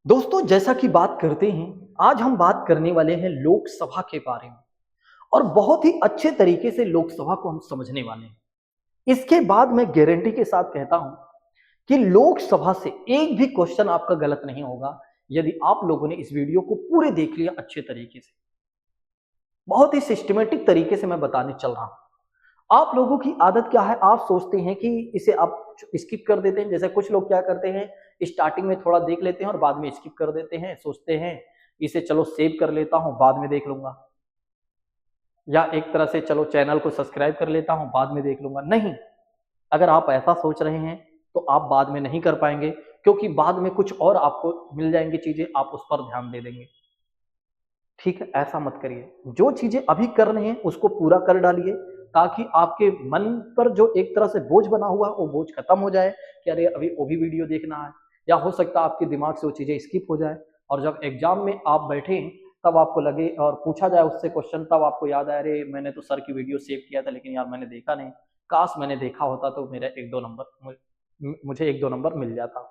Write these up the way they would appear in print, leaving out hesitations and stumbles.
दोस्तों, जैसा कि बात करते हैं, आज हम बात करने वाले हैं लोकसभा के बारे में। और बहुत ही अच्छे तरीके से लोकसभा को हम समझने वाले हैं। इसके बाद मैं गारंटी के साथ कहता हूं कि लोकसभा से एक भी क्वेश्चन आपका गलत नहीं होगा यदि आप लोगों ने इस वीडियो को पूरे देख लिया अच्छे तरीके से। बहुत ही सिस्टमेटिक तरीके से मैं बताने चल रहा हूं। आप लोगों की आदत क्या है, आप सोचते हैं कि इसे आप स्किप कर देते हैं। जैसे कुछ लोग क्या करते हैं, स्टार्टिंग में थोड़ा देख लेते हैं और बाद में स्किप कर देते हैं। सोचते हैं इसे चलो सेव कर लेता हूं, बाद में देख लूंगा, या एक तरह से चलो चैनल को सब्सक्राइब कर लेता हूं, बाद में देख लूंगा। नहीं, अगर आप ऐसा सोच रहे हैं तो आप बाद में नहीं कर पाएंगे, क्योंकि बाद में कुछ और आपको मिल जाएंगी चीजें, आप उस पर ध्यान दे देंगे। ठीक है, ऐसा मत करिए। जो चीजें अभी कर रहे हैं उसको पूरा कर डालिए, ताकि आपके मन पर जो एक तरह से बोझ बना हुआ है वो बोझ खत्म हो जाए कि अरे अभी वो भी वीडियो देखना है, या हो सकता है आपके दिमाग से वो चीजें स्किप हो जाए और जब एग्जाम में आप बैठे तब आपको लगे और पूछा जाए उससे क्वेश्चन, तब आपको याद आए अरे मैंने तो सर की वीडियो सेव किया था लेकिन यार मैंने देखा नहीं, काश मैंने देखा होता तो मेरा मुझे एक दो नंबर मिल जाता।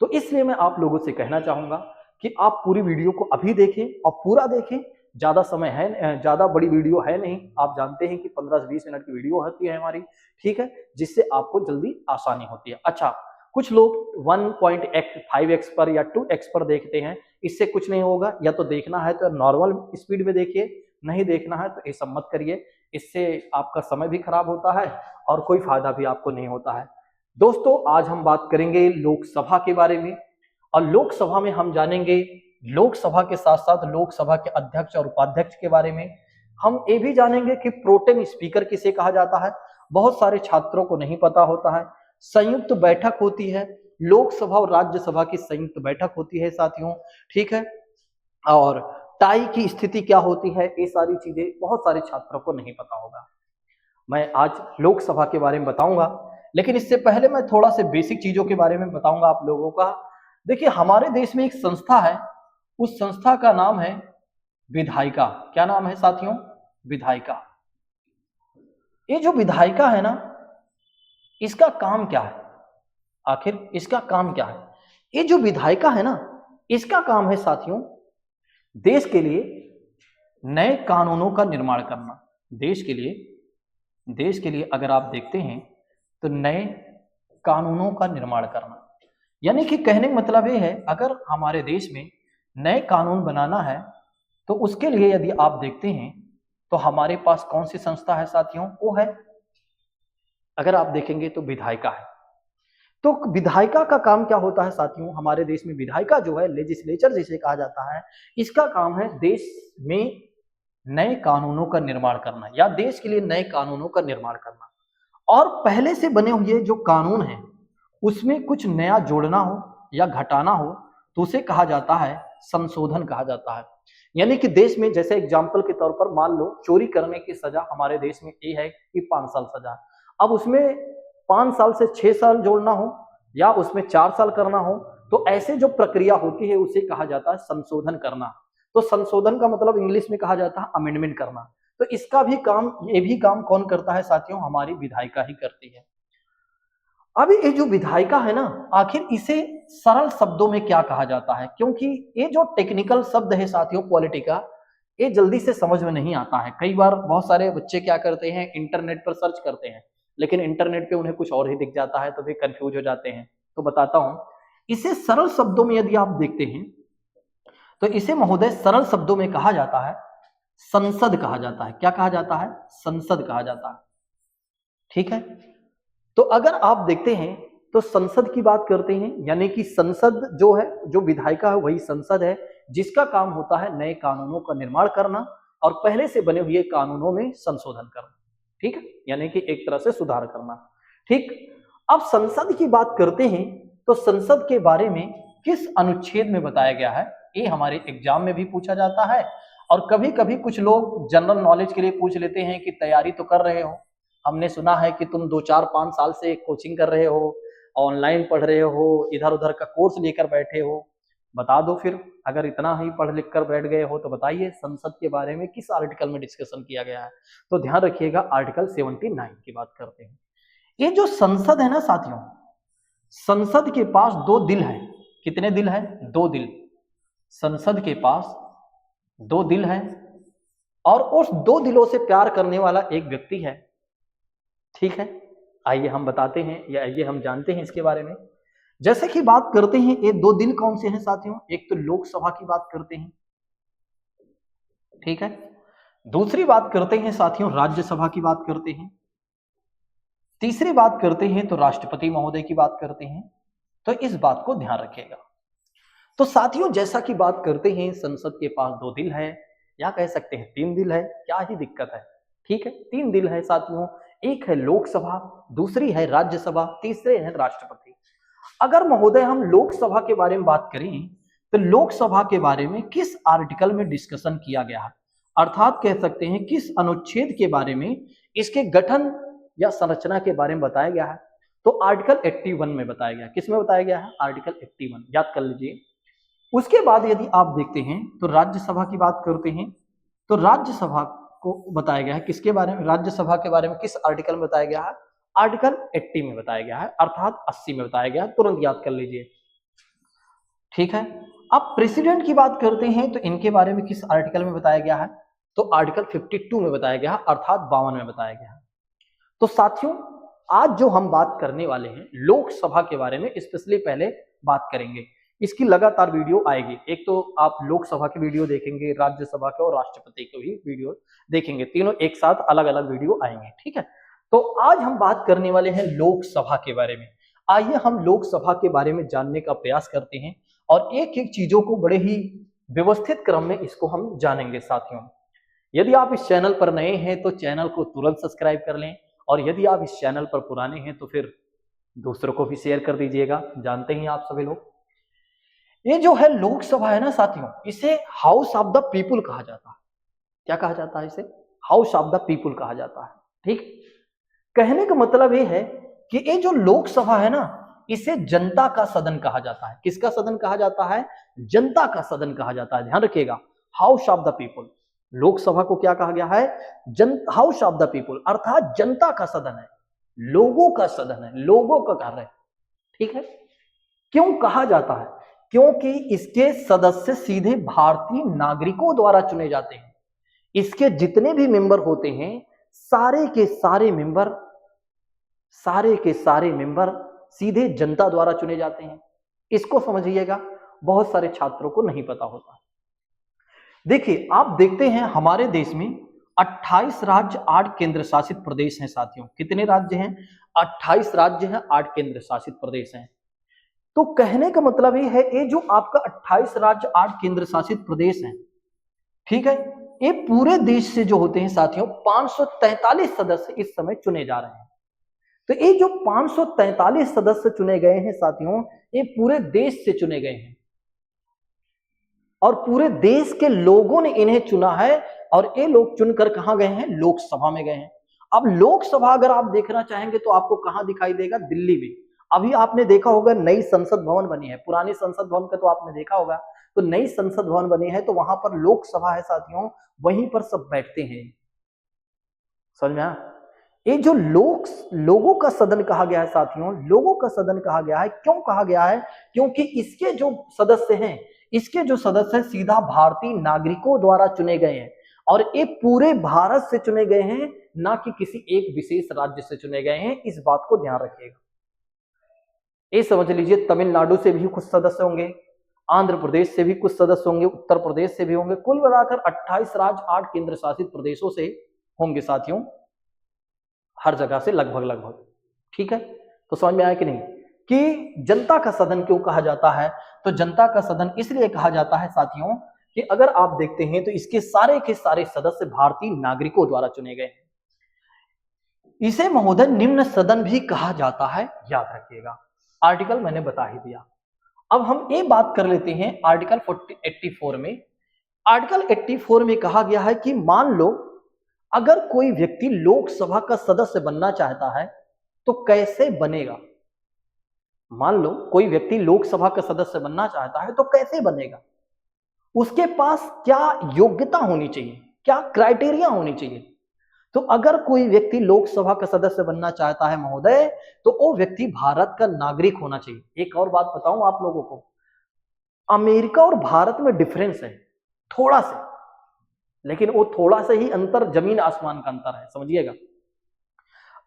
तो इसलिए मैं आप लोगों से कहना चाहूंगा कि आप पूरी वीडियो को अभी देखें और पूरा देखें। ज्यादा समय है, ज्यादा बड़ी वीडियो है नहीं, आप जानते हैं कि 15 से 20 मिनट की वीडियो होती है हमारी, ठीक है, जिससे आपको जल्दी आसानी होती है। अच्छा, कुछ लोग 1.5x पर या 2x पर देखते हैं, इससे कुछ नहीं होगा। या तो देखना है तो नॉर्मल स्पीड में देखिए, नहीं देखना है तो ये सब मत करिए, इससे आपका समय भी खराब होता है और कोई फायदा भी आपको नहीं होता है। दोस्तों, आज हम बात करेंगे लोकसभा के बारे में, और लोकसभा में हम जानेंगे लोकसभा के साथ साथ लोकसभा के अध्यक्ष और उपाध्यक्ष के बारे में। हम ये भी जानेंगे कि प्रोटेम स्पीकर किसे कहा जाता है, बहुत सारे छात्रों को नहीं पता होता है। संयुक्त बैठक होती है, लोकसभा और राज्यसभा की संयुक्त बैठक होती है साथियों, ठीक है। और टाई की स्थिति क्या होती है, ये सारी चीजें बहुत सारे छात्रों को नहीं पता होगा। मैं आज लोकसभा के बारे में बताऊंगा, लेकिन इससे पहले मैं थोड़ा से बेसिक चीजों के बारे में बताऊंगा आप लोगों का। देखिए, हमारे देश में एक संस्था है, उस संस्था का नाम है विधायिका। क्या नाम है साथियों? विधायिका। ये जो विधायिका है ना, इसका काम क्या है? आखिर इसका काम क्या है? ये जो विधायिका है ना, इसका काम है साथियों देश के लिए नए कानूनों का निर्माण करना। देश के लिए अगर आप देखते हैं तो नए कानूनों का निर्माण करना, यानी कि कहने का मतलब ये है, अगर हमारे देश में नए कानून बनाना है तो उसके लिए यदि आप देखते हैं तो हमारे पास कौन सी संस्था है साथियों? वो है, अगर आप देखेंगे तो विधायिका है। तो विधायिका का काम क्या होता है साथियों? हमारे देश में विधायिका जो है, लेजिस्लेचर जिसे कहा जाता है, इसका काम है देश में नए कानूनों का निर्माण करना, या देश के लिए नए कानूनों का निर्माण करना। और पहले से बने हुए जो कानून हैं उसमें कुछ नया जोड़ना हो या घटाना हो तो उसे कहा जाता है संशोधन कहा जाता है। यानी कि देश में, जैसे एग्जाम्पल के तौर पर मान लो चोरी करने की सजा हमारे देश में ये है कि 5 साल सजा, अब उसमें 5 साल से 6 साल जोड़ना हो या उसमें 4 साल करना हो, तो ऐसे जो प्रक्रिया होती है उसे कहा जाता है संशोधन करना। तो संशोधन का मतलब इंग्लिश में कहा जाता है अमेंडमेंट करना। तो इसका भी काम, ये भी काम कौन करता है साथियों? हमारी विधायिका ही करती है। अभी ये जो विधायिका है ना, आखिर इसे सरल शब्दों में क्या कहा जाता है? क्योंकि ये जो टेक्निकल शब्द है साथियों पॉलिटिका, ये जल्दी से समझ में नहीं आता है। कई बार बहुत सारे बच्चे क्या करते हैं, इंटरनेट पर सर्च करते हैं, लेकिन इंटरनेट पे उन्हें कुछ और ही दिख जाता है तो वे कंफ्यूज हो जाते हैं। तो बताता हूं, इसे सरल शब्दों में यदि आप देखते हैं तो इसे महोदय सरल शब्दों में कहा जाता है संसद कहा जाता है। क्या कहा जाता है? संसद कहा जाता है, ठीक है। तो अगर आप देखते हैं तो संसद की बात करते हैं, यानी कि संसद जो है, जो विधायिका है वही संसद है, जिसका काम होता है नए कानूनों का निर्माण करना और पहले से बने हुए कानूनों में संशोधन करना, ठीक है, यानी कि एक तरह से सुधार करना, ठीक। अब संसद की बात करते हैं तो संसद के बारे में किस अनुच्छेद में बताया गया है, ये हमारे एग्जाम में भी पूछा जाता है। और कभी कभी कुछ लोग जनरल नॉलेज के लिए पूछ लेते हैं कि तैयारी तो कर रहे हो, हमने सुना है कि तुम 2 4 5 साल से कोचिंग कर रहे हो, ऑनलाइन पढ़ रहे हो, इधर उधर का कोर्स लेकर बैठे हो, बता दो फिर, अगर इतना ही पढ़ लिख कर बैठ गए हो तो बताइए संसद के बारे में किस आर्टिकल में डिस्कशन किया गया है। तो ध्यान रखिएगा, आर्टिकल 79 की बात करते हैं। ये जो संसद है ना साथियों, संसद के पास 2 दिल है। कितने दिल है? 2 दिल। संसद के पास 2 दिल है और उस 2 दिलों से प्यार करने वाला एक व्यक्ति है। ठीक है, आइए हम बताते हैं या आइए हम जानते हैं इसके बारे में। जैसे कि बात करते हैं, ये 2 दिल कौन से हैं साथियों? एक तो लोकसभा की बात करते हैं, ठीक है। दूसरी बात करते हैं साथियों, राज्यसभा की बात करते हैं। तीसरी बात करते हैं तो राष्ट्रपति महोदय की बात करते हैं। तो इस बात को ध्यान रखिएगा। तो साथियों, जैसा कि बात करते हैं, संसद के पास 2 दिल है, या कह सकते हैं 3 दिल है, क्या ही दिक्कत है? ठीक है, 3 दिल है साथियों। एक है लोकसभा, दूसरी है राज्यसभा, तीसरे है राष्ट्रपति। अगर महोदय हम लोकसभा के बारे में बात करें तो लोकसभा के बारे में किस आर्टिकल में डिस्कशन किया गया है, अर्थात कह सकते हैं किस अनुच्छेद के बारे में, इसके गठन या संरचना के बारे में बताया गया है? तो आर्टिकल 81 में बताया गया। किस में बताया गया है? आर्टिकल 81, याद कर लीजिए। उसके बाद यदि आप देखते हैं तो राज्यसभा की बात करते हैं, तो राज्यसभा को बताया गया है किसके बारे में? राज्यसभा के बारे में किस आर्टिकल में बताया गया है? आर्टिकल 80 में बताया गया है, अर्थात 80 में बताया गया है। तुरंत याद कर लीजिए, ठीक है। अब प्रेसिडेंट की बात करते हैं तो इनके बारे में किस आर्टिकल में बताया गया है? तो आर्टिकल 52 में बताया गया है, अर्थात 52 में बताया गया है। तो साथियों, आज जो हम बात करने वाले हैं लोकसभा के बारे में स्पेशली पहले बात करेंगे। इसकी लगातार वीडियो आएगी। एक तो आप लोकसभा की वीडियो देखेंगे, राज्यसभा के और राष्ट्रपति के भी वीडियो देखेंगे, तीनों एक साथ अलग अलग वीडियो आएंगे, ठीक है। तो आज हम बात करने वाले हैं लोकसभा के बारे में। आइए हम लोकसभा के बारे में जानने का प्रयास करते हैं और एक एक चीजों को बड़े ही व्यवस्थित क्रम में इसको हम जानेंगे साथियों। यदि आप इस चैनल पर नए हैं तो चैनल को तुरंत सब्सक्राइब कर लें, और यदि आप इस चैनल पर पुराने हैं तो फिर दूसरों को भी शेयर कर दीजिएगा। जानते हैं आप सभी लोग, ये जो है लोकसभा है ना साथियों, इसे हाउस ऑफ द पीपुल कहा जाता है। क्या कहा जाता है इसे? हाउस ऑफ द पीपुल कहा जाता है, ठीक। कहने का मतलब ये है कि ये जो लोकसभा है ना, इसे जनता का सदन कहा जाता है। किसका सदन कहा जाता है? जनता का सदन कहा जाता है। ध्यान रखिएगा, house of the people. Lok Sabha को क्या कहा गया है? हाउस ऑफ द पीपुल, अर्थात जनता का सदन है, लोगों का सदन है, लोगों का कार्य है, ठीक है। क्यों कहा जाता है? क्योंकि इसके सदस्य सीधे भारतीय नागरिकों द्वारा चुने जाते हैं। इसके जितने भी मेंबर होते हैं, सारे के सारे मेंबर सीधे जनता द्वारा चुने जाते हैं। इसको समझिएगा, बहुत सारे छात्रों को नहीं पता होता। देखिए, आप देखते हैं हमारे देश में 28 राज्य, 8 केंद्र शासित प्रदेश हैं साथियों। कितने राज्य हैं? 28 राज्य हैं, 8 केंद्र शासित प्रदेश हैं। तो कहने का मतलब ये है, ये जो आपका 28 राज्य, 8 केंद्र शासित प्रदेश हैं, ठीक है, ये पूरे देश से जो होते हैं साथियों 543 सदस्य इस समय चुने जा रहे हैं। तो ये जो 543 सदस्य चुने गए हैं साथियों, ये पूरे देश से चुने गए हैं और पूरे देश के लोगों ने इन्हें चुना है, और ये लोग चुनकर कहां गए हैं? लोकसभा में गए हैं। अब लोकसभा अगर आप देखना चाहेंगे तो आपको कहां दिखाई देगा? दिल्ली में। अभी आपने देखा होगा नई संसद भवन बनी है, पुरानी संसद भवन का तो आपने देखा होगा, तो नई संसद भवन बनी है, तो वहां पर लोकसभा है साथियों, वहीं पर सब बैठते हैं। समझ में आया? ये जो लोगों का सदन कहा गया है साथियों, लोगों का सदन कहा गया है। क्यों कहा गया है? क्योंकि इसके जो सदस्य हैं, सीधा भारतीय नागरिकों द्वारा चुने गए हैं, और ये पूरे भारत से चुने गए हैं, ना कि किसी एक विशेष राज्य से चुने गए हैं। इस बात को ध्यान रखिएगा। ये समझ लीजिए, तमिलनाडु से भी कुछ सदस्य होंगे, आंध्र प्रदेश से भी कुछ सदस्य होंगे, उत्तर प्रदेश से भी होंगे, कुल मिलाकर 28 राज्य, 8 केंद्र शासित प्रदेशों से होंगे साथियों, हर जगह से लगभग, ठीक है। तो समझ में आया कि नहीं कि जनता का सदन क्यों कहा जाता है? तो जनता का सदन इसलिए कहा जाता है साथियों कि अगर आप देखते हैं तो इसके सारे के सारे सदस्य भारतीय नागरिकों द्वारा चुने गए हैं। इसे महोदय निम्न सदन भी कहा जाता है, याद रखिएगा। आर्टिकल मैंने बता ही दिया। अब हम ये बात कर लेते हैं आर्टिकल 84 में। आर्टिकल 84 में कहा गया है कि मान लो अगर कोई व्यक्ति लोकसभा का सदस्य बनना चाहता है तो कैसे बनेगा? मान लो कोई व्यक्ति लोकसभा का सदस्य बनना चाहता है तो कैसे बनेगा? उसके पास क्या योग्यता होनी चाहिए, क्या क्राइटेरिया होनी चाहिए? तो अगर कोई व्यक्ति लोकसभा का सदस्य बनना चाहता है महोदय, तो वो व्यक्ति भारत का नागरिक होना चाहिए। एक और बात बताऊं आप लोगों को, अमेरिका और भारत में डिफरेंस है थोड़ा सा, लेकिन वो थोड़ा सा ही अंतर जमीन आसमान का अंतर है, समझिएगा।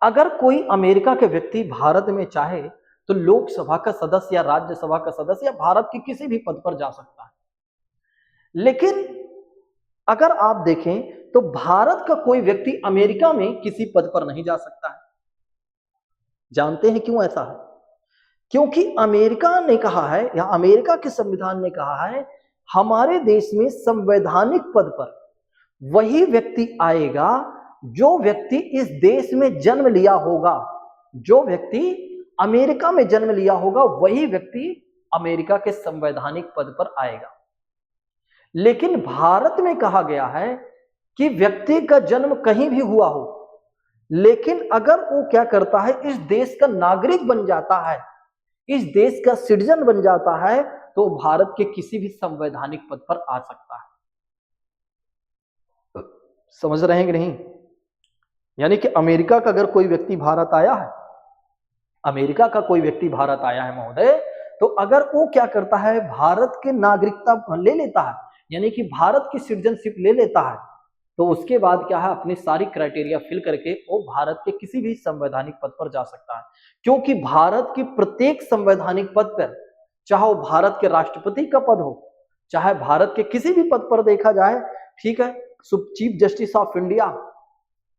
अगर कोई अमेरिका के व्यक्ति भारत में चाहे तो लोकसभा का सदस्य या राज्यसभा का सदस्य या भारत के किसी भी पद पर जा सकता है। लेकिन अगर आप देखें तो भारत का कोई व्यक्ति अमेरिका में किसी पद पर नहीं जा सकता है। जानते हैं क्यों ऐसा है? क्योंकि अमेरिका ने कहा है या अमेरिका के संविधान ने कहा है, हमारे देश में संवैधानिक पद पर वही व्यक्ति आएगा जो व्यक्ति इस देश में जन्म लिया होगा। जो व्यक्ति अमेरिका में जन्म लिया होगा वही व्यक्ति अमेरिका के संवैधानिक पद पर आएगा। लेकिन भारत में कहा गया है कि व्यक्ति का जन्म कहीं भी हुआ हो, लेकिन अगर वो क्या करता है, इस देश का नागरिक बन जाता है, इस देश का सिटीजन बन जाता है, तो भारत के किसी भी संवैधानिक पद पर आ सकता है। समझ रहे हैं कि नहीं? यानी कि अमेरिका का अगर कोई व्यक्ति भारत आया है, अमेरिका का कोई व्यक्ति भारत आया है महोदय, तो अगर वो क्या करता है, भारत की नागरिकता ले लेता है, यानी कि भारत की सिटीजनशिप ले लेता है, तो उसके बाद क्या है, अपनी सारी क्राइटेरिया फिल करके वो भारत के किसी भी संवैधानिक पद पर जा सकता है। क्योंकि भारत की प्रत्येक संवैधानिक पद पर, चाहे वो भारत के राष्ट्रपति का पद हो, चाहे भारत के किसी भी पद पर देखा जाए, ठीक है, चीफ जस्टिस ऑफ इंडिया,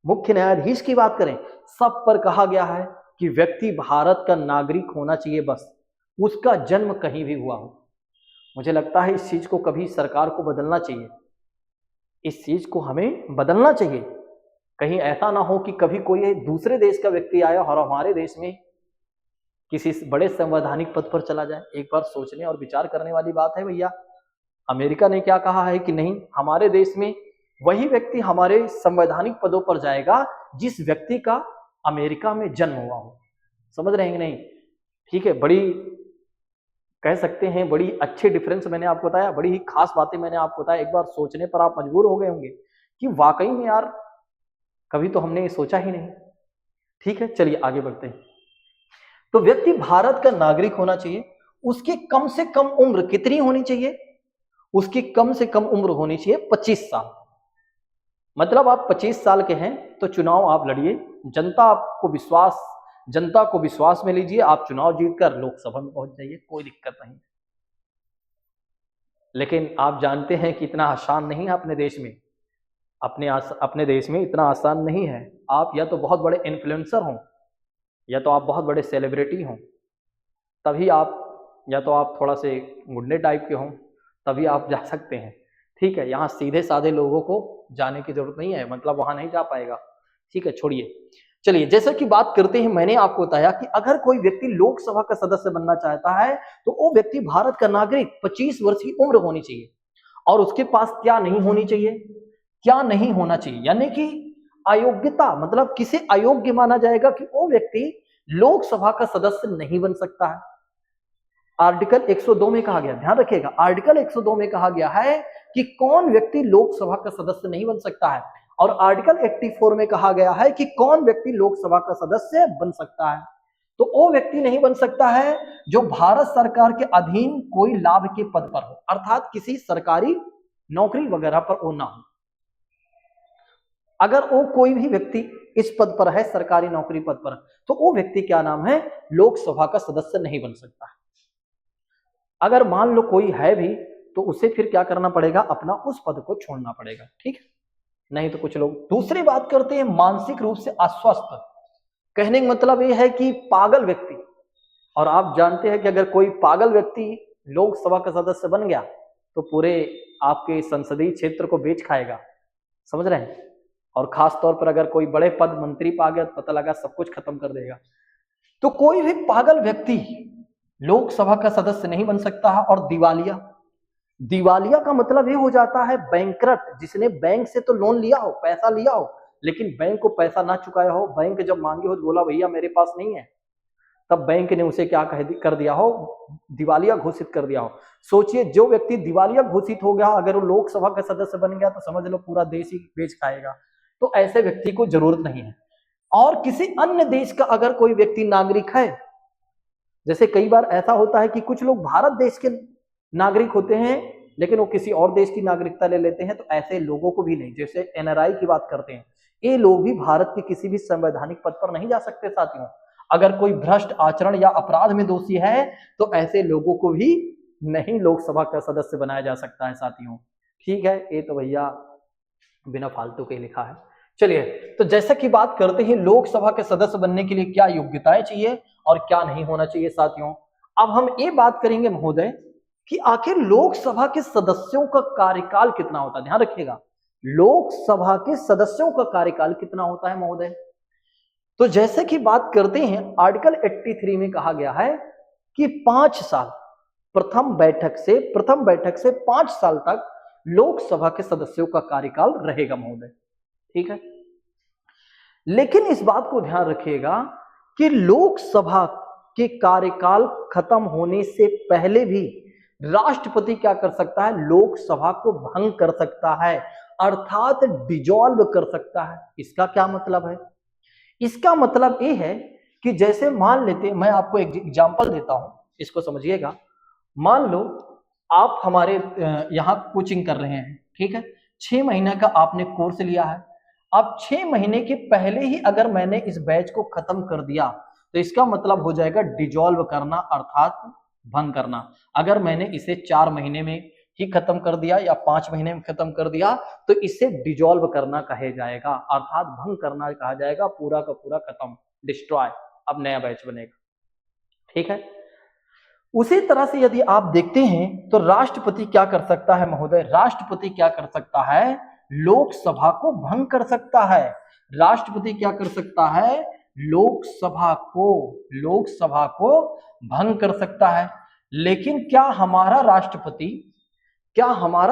मुख्य न्यायाधीश की बात करें, सब पर कहा गया है कि व्यक्ति भारत का नागरिक होना चाहिए, बस उसका जन्म कहीं भी हुआ हो। मुझे लगता है इस चीज को कभी सरकार को बदलना चाहिए, इस चीज को हमें बदलना चाहिए। कहीं ऐसा ना हो कि कभी कोई दूसरे देश का व्यक्ति आया और हमारे देश में किसी बड़े संवैधानिक पद पर चला जाए। एक बार सोचने और विचार करने वाली बात है भैया। अमेरिका ने क्या कहा है कि नहीं, हमारे देश में वही व्यक्ति हमारे संवैधानिक पदों पर जाएगा जिस व्यक्ति का अमेरिका में जन्म हुआ हो। समझ रहे हैं कि नहीं? ठीक है, बड़ी कह सकते हैं बड़ी अच्छे डिफरेंस मैंने आपको बताया, बड़ी ही खास बातें मैंने आपको बताया। एक बार सोचने पर आप मजबूर हो गए होंगे कि वाकई में यार कभी तो हमने ये सोचा ही नहीं। ठीक है, चलिए आगे बढ़ते हैं। तो व्यक्ति भारत का नागरिक होना चाहिए, उसकी कम से कम उम्र कितनी होनी चाहिए? उसकी कम से कम उम्र होनी चाहिए 25 साल। मतलब आप 25 साल के हैं तो चुनाव आप लड़िए, जनता को विश्वास में लीजिए, आप चुनाव जीतकर लोकसभा में पहुंच जाइए, कोई दिक्कत नहीं। लेकिन आप जानते हैं कि इतना आसान नहीं है अपने देश में, अपने देश में इतना आसान नहीं है। आप या तो बहुत बड़े इन्फ्लुएंसर हों, या तो आप बहुत बड़े सेलिब्रिटी हों, तभी आप, या तो आप थोड़ा से गुंडे टाइप के हों, तभी आप जा सकते हैं। ठीक है, यहाँ सीधे साधे लोगों को जाने की जरूरत नहीं है, मतलब वहां नहीं जा पाएगा। ठीक है, छोड़िए। चलिए, जैसा कि बात करते हैं, मैंने आपको बताया कि अगर कोई व्यक्ति लोकसभा का सदस्य बनना चाहता है तो वो व्यक्ति भारत का नागरिक 25 वर्ष की उम्र होनी चाहिए। और उसके पास क्या नहीं होनी चाहिए, क्या नहीं होना चाहिए, यानी कि अयोग्यता, मतलब किसे अयोग्य माना जाएगा कि वो व्यक्ति लोकसभा का सदस्य नहीं बन सकता है। आर्टिकल 102 में कहा गया, ध्यान रखिएगा, आर्टिकल 102 में कहा गया है कि कौन व्यक्ति लोकसभा का सदस्य नहीं बन सकता है, और आर्टिकल 84 में कहा गया है कि कौन व्यक्ति लोकसभा का सदस्य बन सकता है। तो वो व्यक्ति नहीं बन सकता है जो भारत सरकार के अधीन कोई लाभ के पद पर हो, अर्थात किसी सरकारी नौकरी वगैरह पर वो ना हो। अगर वो कोई भी व्यक्ति इस पद पर है, सरकारी नौकरी पद पर, तो वो व्यक्ति क्या नाम है, लोकसभा का सदस्य नहीं बन सकता है। अगर मान लो कोई है भी तो उसे फिर क्या करना पड़ेगा, अपना उस पद को छोड़ना पड़ेगा। ठीक है, नहीं तो कुछ लोग। दूसरी बात करते हैं मानसिक रूप से अस्वस्थ। कहने का मतलब यह है कि पागल व्यक्ति, और आप जानते हैं कि अगर कोई पागल व्यक्ति लोकसभा का सदस्य बन गया तो पूरे आपके संसदीय क्षेत्र को बेच खाएगा। समझ रहे हैं? और खास तौर पर अगर कोई बड़े पद मंत्री पा गया तो पता लगा सब कुछ खत्म कर देगा। तो कोई भी पागल व्यक्ति लोकसभा का सदस्य नहीं बन सकता है। और दिवालिया का मतलब ये हो जाता है बैंकरप्ट, जिसने बैंक से तो लोन लिया हो, पैसा लिया हो, लेकिन बैंक को पैसा ना चुकाया हो। बैंक जब मांगे हो तो बोला भैया मेरे पास नहीं है, तब बैंक ने उसे क्या कर दिया हो, दिवालिया घोषित कर दिया हो। सोचिए, जो व्यक्ति दिवालिया घोषित हो गया, अगर वो लोकसभा का सदस्य बन गया तो समझ लो पूरा देश ही बेच खाएगा। तो ऐसे व्यक्ति को जरूरत नहीं है। और किसी अन्य देश का अगर कोई व्यक्ति नागरिक है, जैसे कई बार ऐसा होता है कि कुछ लोग भारत देश के नागरिक होते हैं लेकिन वो किसी और देश की नागरिकता ले लेते हैं, तो ऐसे लोगों को भी नहीं। जैसे एनआरआई की बात करते हैं, ये लोग भी भारत के किसी भी संवैधानिक पद पर नहीं जा सकते साथियों। अगर कोई भ्रष्ट आचरण या अपराध में दोषी है तो ऐसे लोगों को भी नहीं लोकसभा का सदस्य बनाया जा सकता है साथियों। ठीक है, ये तो भैया बिना फालतू के लिखा है। चलिए, तो जैसा कि बात करते हैं लोकसभा के सदस्य बनने के लिए क्या योग्यताएं चाहिए और क्या नहीं होना चाहिए साथियों। अब हम ये बात करेंगे महोदय कि आखिर लोकसभा के सदस्यों का कार्यकाल कितना होता है। ध्यान रखिएगा, लोकसभा के सदस्यों का कार्यकाल कितना होता है महोदय। तो जैसे कि बात करते हैं, आर्टिकल 83 में कहा गया है कि 5 साल, प्रथम बैठक से 5 साल तक लोकसभा के सदस्यों का कार्यकाल रहेगा महोदय। ठीक है, लेकिन इस बात को ध्यान रखिएगा कि लोकसभा के कार्यकाल खत्म होने से पहले भी राष्ट्रपति क्या कर सकता है, लोकसभा को भंग कर सकता है, अर्थात डिजॉल्व कर सकता है। इसका क्या मतलब है? इसका मतलब ये है कि जैसे मान लेते, मैं आपको एक एग्जांपल देता हूं, इसको समझिएगा। मान लो आप हमारे यहाँ कोचिंग कर रहे हैं, ठीक है, 6 महीने का आपने कोर्स लिया है। अब 6 महीने के पहले ही अगर मैंने इस बैच को खत्म कर दिया तो इसका मतलब हो जाएगा डिजॉल्व करना, अर्थात भंग करना। अगर मैंने इसे 4 महीने में ही खत्म कर दिया या 5 महीने में खत्म कर दिया तो इसे डिजॉल्व करना कहा जाएगा, अर्थात भंग करना कहा जाएगा। पूरा का पूरा खत्म, डिस्ट्रॉय, अब नया बैच बनेगा। ठीक है, उसी तरह से यदि आप देखते हैं तो राष्ट्रपति क्या कर सकता है महोदय, राष्ट्रपति क्या कर सकता है, लोकसभा को भंग कर सकता है। राष्ट्रपति क्या कर सकता है, लोकसभा को भंग कर सकता है। लेकिन क्या हमारा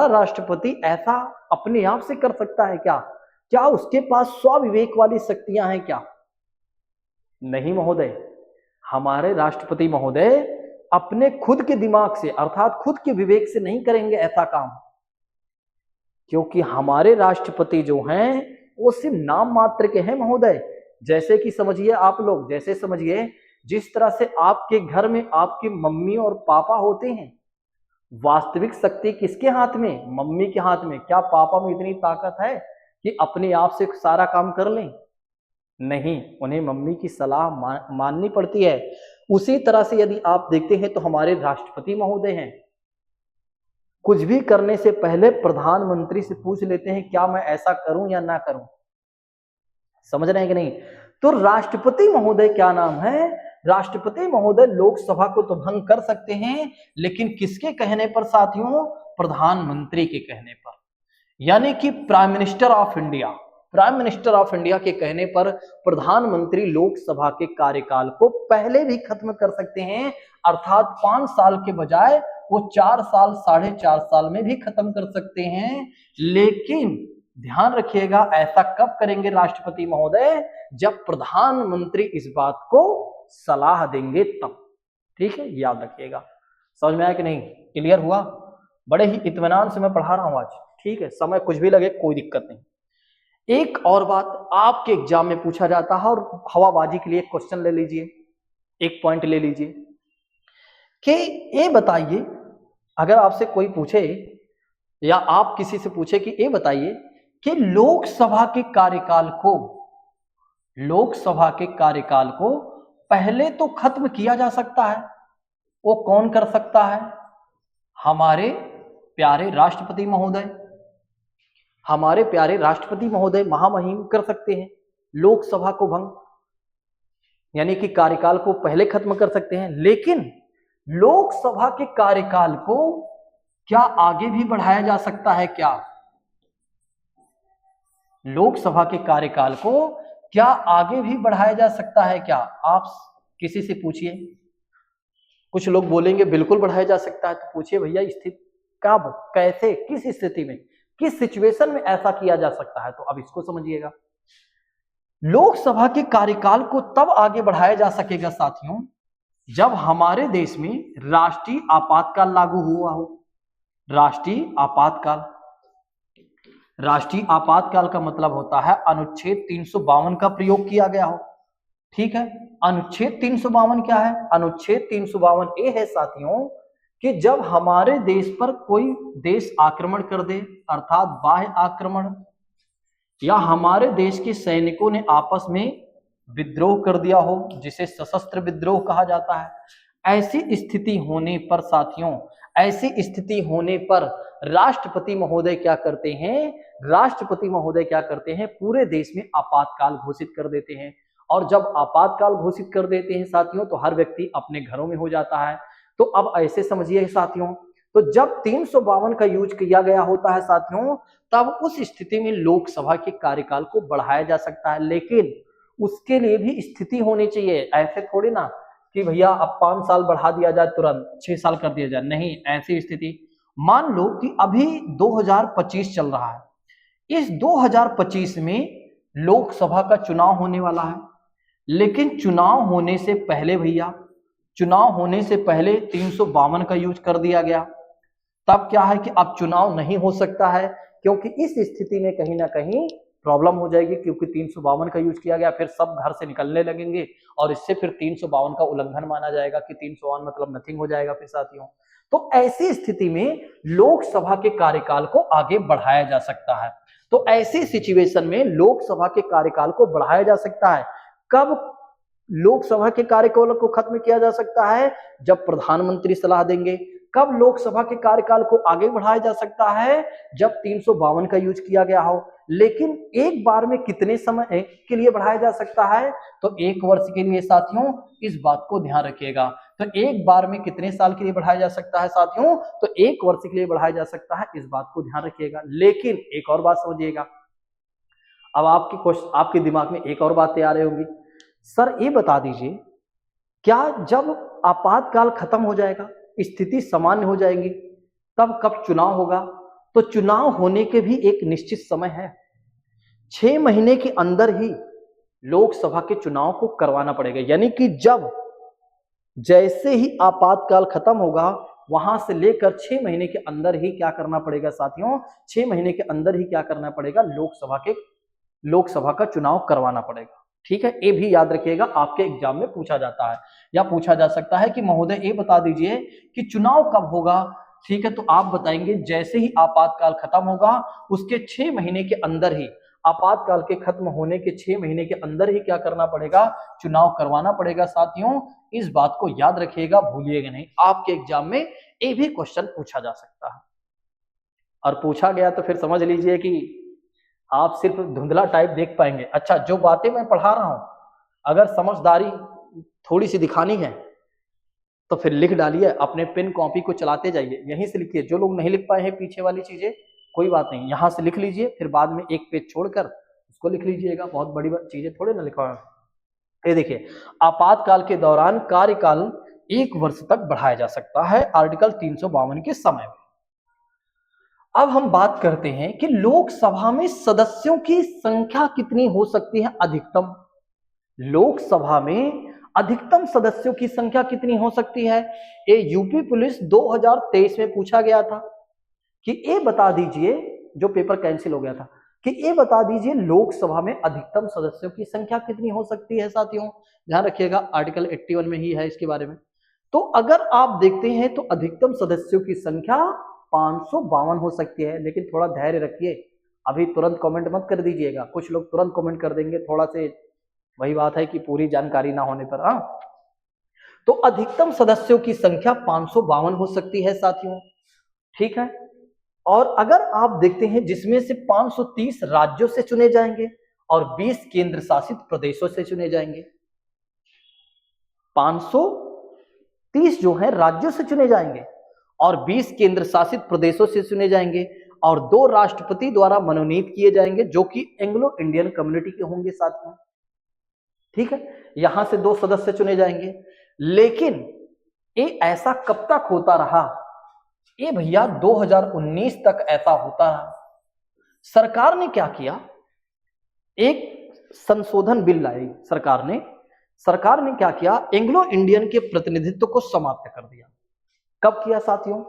राष्ट्रपति ऐसा अपने आप से कर सकता है क्या उसके पास स्वविवेक वाली शक्तियां हैं क्या? नहीं महोदय, हमारे राष्ट्रपति महोदय अपने खुद के दिमाग से, अर्थात खुद के विवेक से नहीं करेंगे ऐसा काम, क्योंकि हमारे राष्ट्रपति जो हैं वो सिर्फ नाम मात्र के हैं महोदय। जैसे कि समझिए आप लोग, जैसे समझिए जिस तरह से आपके घर में आपकी मम्मी और पापा होते हैं, वास्तविक शक्ति किसके हाथ में, मम्मी के हाथ में। क्या पापा में इतनी ताकत है कि अपने आप से सारा काम कर लें? नहीं, उन्हें मम्मी की सलाह माननी पड़ती है। उसी तरह से यदि आप देखते हैं तो हमारे राष्ट्रपति महोदय हैं, कुछ भी करने से पहले प्रधानमंत्री से पूछ लेते हैं क्या मैं ऐसा करूं या ना करूं। समझ रहे हैं कि नहीं? तो राष्ट्रपति महोदय क्या नाम है, राष्ट्रपति महोदय लोकसभा को तो भंग कर सकते हैं, लेकिन किसके कहने पर साथियों, प्रधानमंत्री के कहने पर, यानी कि प्राइम मिनिस्टर ऑफ इंडिया के कहने पर प्रधानमंत्री लोकसभा के कार्यकाल को पहले भी खत्म कर सकते हैं, अर्थात 5 साल के बजाय वो 4 साल 4.5 साल में भी खत्म कर सकते हैं। लेकिन ध्यान रखिएगा, ऐसा कब करेंगे राष्ट्रपति महोदय, जब प्रधानमंत्री इस बात को सलाह देंगे तब। ठीक है, याद रखिएगा। समझ में आया कि नहीं? क्लियर हुआ? बड़े ही इत्मीनान से मैं पढ़ा रहा हूं आज। ठीक है, समय कुछ भी लगे कोई दिक्कत नहीं। एक और बात, आपके एग्जाम में पूछा जाता है और हवाबाजी के लिए एक क्वेश्चन ले लीजिए, एक पॉइंट ले लीजिए कि ये बताइए, अगर आपसे कोई पूछे या आप किसी से पूछे कि ये बताइए कि लोकसभा के कार्यकाल को पहले तो खत्म किया जा सकता है, वो कौन कर सकता है? हमारे प्यारे राष्ट्रपति महोदय महामहिम कर सकते हैं लोकसभा को भंग, यानी कि कार्यकाल को पहले खत्म कर सकते हैं। लेकिन लोकसभा के कार्यकाल को क्या आगे भी बढ़ाया जा सकता है क्या? लोकसभा के कार्यकाल को क्या आगे भी बढ़ाया जा सकता है क्या? आप किसी से पूछिए, कुछ लोग बोलेंगे बिल्कुल बढ़ाया जा सकता है, तो पूछिए भैया स्थिति कब, कैसे, किस स्थिति में, किस सिचुएशन में ऐसा किया जा सकता है? तो अब इसको समझिएगा। लोकसभा के कार्यकाल को तब आगे बढ़ाया जा सकेगा साथियों जब हमारे देश में राष्ट्रीय आपातकाल लागू हुआ हो। राष्ट्रीय आपातकाल का मतलब होता है अनुच्छेद 352 का प्रयोग किया गया हो। ठीक है, अनुच्छेद 352 क्या है? अनुच्छेद 352 ये है साथियों कि जब हमारे देश पर कोई देश आक्रमण कर दे, अर्थात बाह्य आक्रमण, या हमारे देश के सैनिकों ने आपस में विद्रोह कर दिया हो, जिसे सशस्त्र विद्रोह कहा जाता है, ऐसी स्थिति होने पर साथियों, ऐसी स्थिति होने पर राष्ट्रपति महोदय क्या करते हैं, राष्ट्रपति महोदय क्या करते हैं, पूरे देश में आपातकाल घोषित कर देते हैं। और जब आपातकाल घोषित कर देते हैं साथियों, तो हर व्यक्ति अपने घरों में हो जाता है। तो अब ऐसे समझिए साथियों, तो जब 352 का यूज किया गया होता है साथियों, तब उस स्थिति में लोकसभा के कार्यकाल को बढ़ाया जा सकता है, लेकिन उसके लिए भी स्थिति होनी चाहिए। ऐसे थोड़ी ना कि भैया अब 5 साल बढ़ा दिया जाए, तुरंत 6 साल कर दिया जाए, नहीं। ऐसी स्थिति, मान लो कि अभी 2025 चल रहा है, इस 2025 में लोकसभा का चुनाव होने वाला है, लेकिन चुनाव होने से पहले भैया, चुनाव होने से पहले 352 का यूज कर दिया गया। तब क्या है कि अब चुनाव नहीं हो सकता है, क्योंकि इस स्थिति में कहीं ना कहीं प्रॉब्लम हो जाएगी, क्योंकि 352 का यूज किया गया, फिर सब घर से निकलने लगेंगे और इससे फिर 352 का उल्लंघन माना जाएगा कि 352 मतलब नथिंग हो जाएगा फिर साथियों। तो ऐसी स्थिति में लोकसभा के कार्यकाल को आगे बढ़ाया जा सकता है। तो ऐसी सिचुएशन में लोकसभा के कार्यकाल को बढ़ाया जा सकता है। कब लोकसभा के कार्यकाल को खत्म किया जा सकता है? जब प्रधानमंत्री सलाह देंगे। कब लोकसभा के कार्यकाल को आगे बढ़ाया जा सकता है? जब 352 का यूज किया गया हो। लेकिन एक बार में कितने समय के लिए बढ़ाया जा सकता है? तो 1 वर्ष के लिए साथियों, इस बात को ध्यान रखिएगा। तो एक बार में कितने साल के लिए बढ़ाया जा सकता है साथियों? तो 1 वर्ष के लिए बढ़ाया जा सकता है, इस बात को ध्यान रखिएगा। लेकिन एक और बात समझिएगा, अब आपके दिमाग में एक और बातें आ रही होंगी, सर ये बता दीजिए, क्या जब आपातकाल खत्म हो जाएगा, स्थिति सामान्य हो जाएगी, तब कब चुनाव होगा? तो चुनाव होने के भी एक निश्चित समय है। 6 महीने के अंदर ही लोकसभा के चुनाव को करवाना पड़ेगा। यानी कि जैसे ही आपातकाल खत्म होगा, वहां से लेकर 6 महीने के अंदर ही क्या करना पड़ेगा साथियों? 6 महीने के अंदर ही क्या करना पड़ेगा? लोकसभा का चुनाव करवाना पड़ेगा। ठीक है, ये भी याद रखिएगा, आपके एग्जाम में पूछा जाता है या पूछा जा सकता है कि महोदय ये बता दीजिए कि चुनाव कब होगा। ठीक है, तो आप बताएंगे जैसे ही आपातकाल खत्म होगा, उसके 6 महीने के अंदर ही, आपातकाल के खत्म होने के 6 महीने के अंदर ही क्या करना पड़ेगा? चुनाव करवाना पड़ेगा साथियों। इस बात को याद रखिएगा, भूलिएगा नहीं। आपके एग्जाम में ये भी क्वेश्चन पूछा जा सकता है, और पूछा गया तो फिर समझ लीजिए कि आप सिर्फ धुंधला टाइप देख पाएंगे। अच्छा, जो बातें मैं पढ़ा रहा हूं, अगर समझदारी थोड़ी सी दिखानी है तो फिर लिख डालिए, अपने पेन कॉपी को चलाते जाइए, यहीं से लिखिए। जो लोग नहीं लिख पाए हैं पीछे वाली चीजें, कोई बात नहीं, यहां से लिख लीजिए, फिर बाद में एक पेज छोड़कर उसको लिख लीजिएगा। बहुत बड़ी चीजें थोड़े ना लिखवा। ये देखिए, आपातकाल के दौरान कार्यकाल 1 वर्ष तक बढ़ाया जा सकता है, आर्टिकल 352 के समय में। अब हम बात करते हैं कि लोकसभा में सदस्यों की संख्या कितनी हो सकती है अधिकतम। लोकसभा में अधिकतम सदस्यों की संख्या कितनी हो सकती है? ये यूपी पुलिस 2023 में पूछा गया था कि ये बता दीजिए, जो पेपर कैंसिल हो गया था, कि ये बता दीजिए लोकसभा में अधिकतम सदस्यों की संख्या कितनी हो सकती है साथियों। ध्यान रखिएगा, आर्टिकल 81 में ही है इसके बारे में। तो अगर आप देखते हैं तो अधिकतम सदस्यों की संख्या 552 हो सकती है। लेकिन थोड़ा धैर्य रखिए, अभी तुरंत कमेंट मत कर दीजिएगा, कुछ लोग तुरंत कमेंट कर देंगे, थोड़ा से वही बात है कि पूरी जानकारी ना होने पर। तो अधिकतम सदस्यों की संख्या 552 हो सकती है साथियों। ठीक है, और अगर आप देखते हैं जिसमें से 530 राज्यों से चुने जाएंगे और 20 केंद्र शासित प्रदेशों से चुने जाएंगे। 530 जो है राज्यों से चुने जाएंगे और 20 केंद्र शासित प्रदेशों से चुने जाएंगे, और 2 राष्ट्रपति द्वारा मनोनीत किए जाएंगे, जो कि एंग्लो इंडियन कम्युनिटी के होंगे साथियों। ठीक है, यहां से 2 सदस्य चुने जाएंगे। लेकिन ये ऐसा कब तक होता रहा? ये भैया 2019 तक ऐसा होता रहा। सरकार ने क्या किया, एक संशोधन बिल लाई सरकार ने क्या किया, एंग्लो इंडियन के प्रतिनिधित्व को समाप्त कर दिया। कब किया साथियों?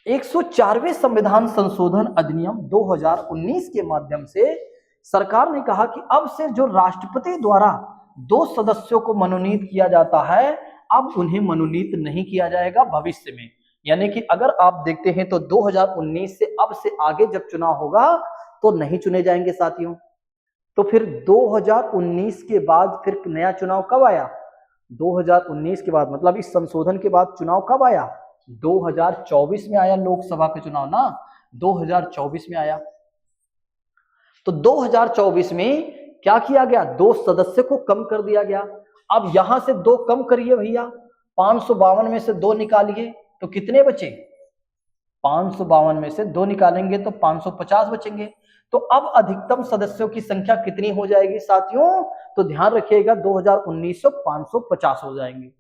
104वें संविधान संशोधन अधिनियम 2019 के माध्यम से सरकार ने कहा कि अब से जो राष्ट्रपति द्वारा 2 सदस्यों को मनोनीत किया जाता है, अब उन्हें मनोनीत नहीं किया जाएगा भविष्य में। यानी कि अगर आप देखते हैं तो 2019 से अब से आगे जब चुनाव होगा तो नहीं चुने जाएंगे साथियों। तो फिर 2019 के बाद फिर नया चुनाव कब आया? 2019 के बाद, मतलब इस संशोधन के बाद चुनाव कब आया? 2024 में आया लोकसभा का चुनाव ना, 2024 में आया। तो 2024 में क्या किया गया? 2 सदस्य को कम कर दिया गया। अब यहां से 2 कम करिए भैया, 552 में से 2 निकालिए तो कितने बचे? 552 में से 2 निकालेंगे तो 550 बचेंगे। तो अब अधिकतम सदस्यों की संख्या कितनी हो जाएगी साथियों? तो ध्यान रखिएगा 2019 550 हो जाएंगे।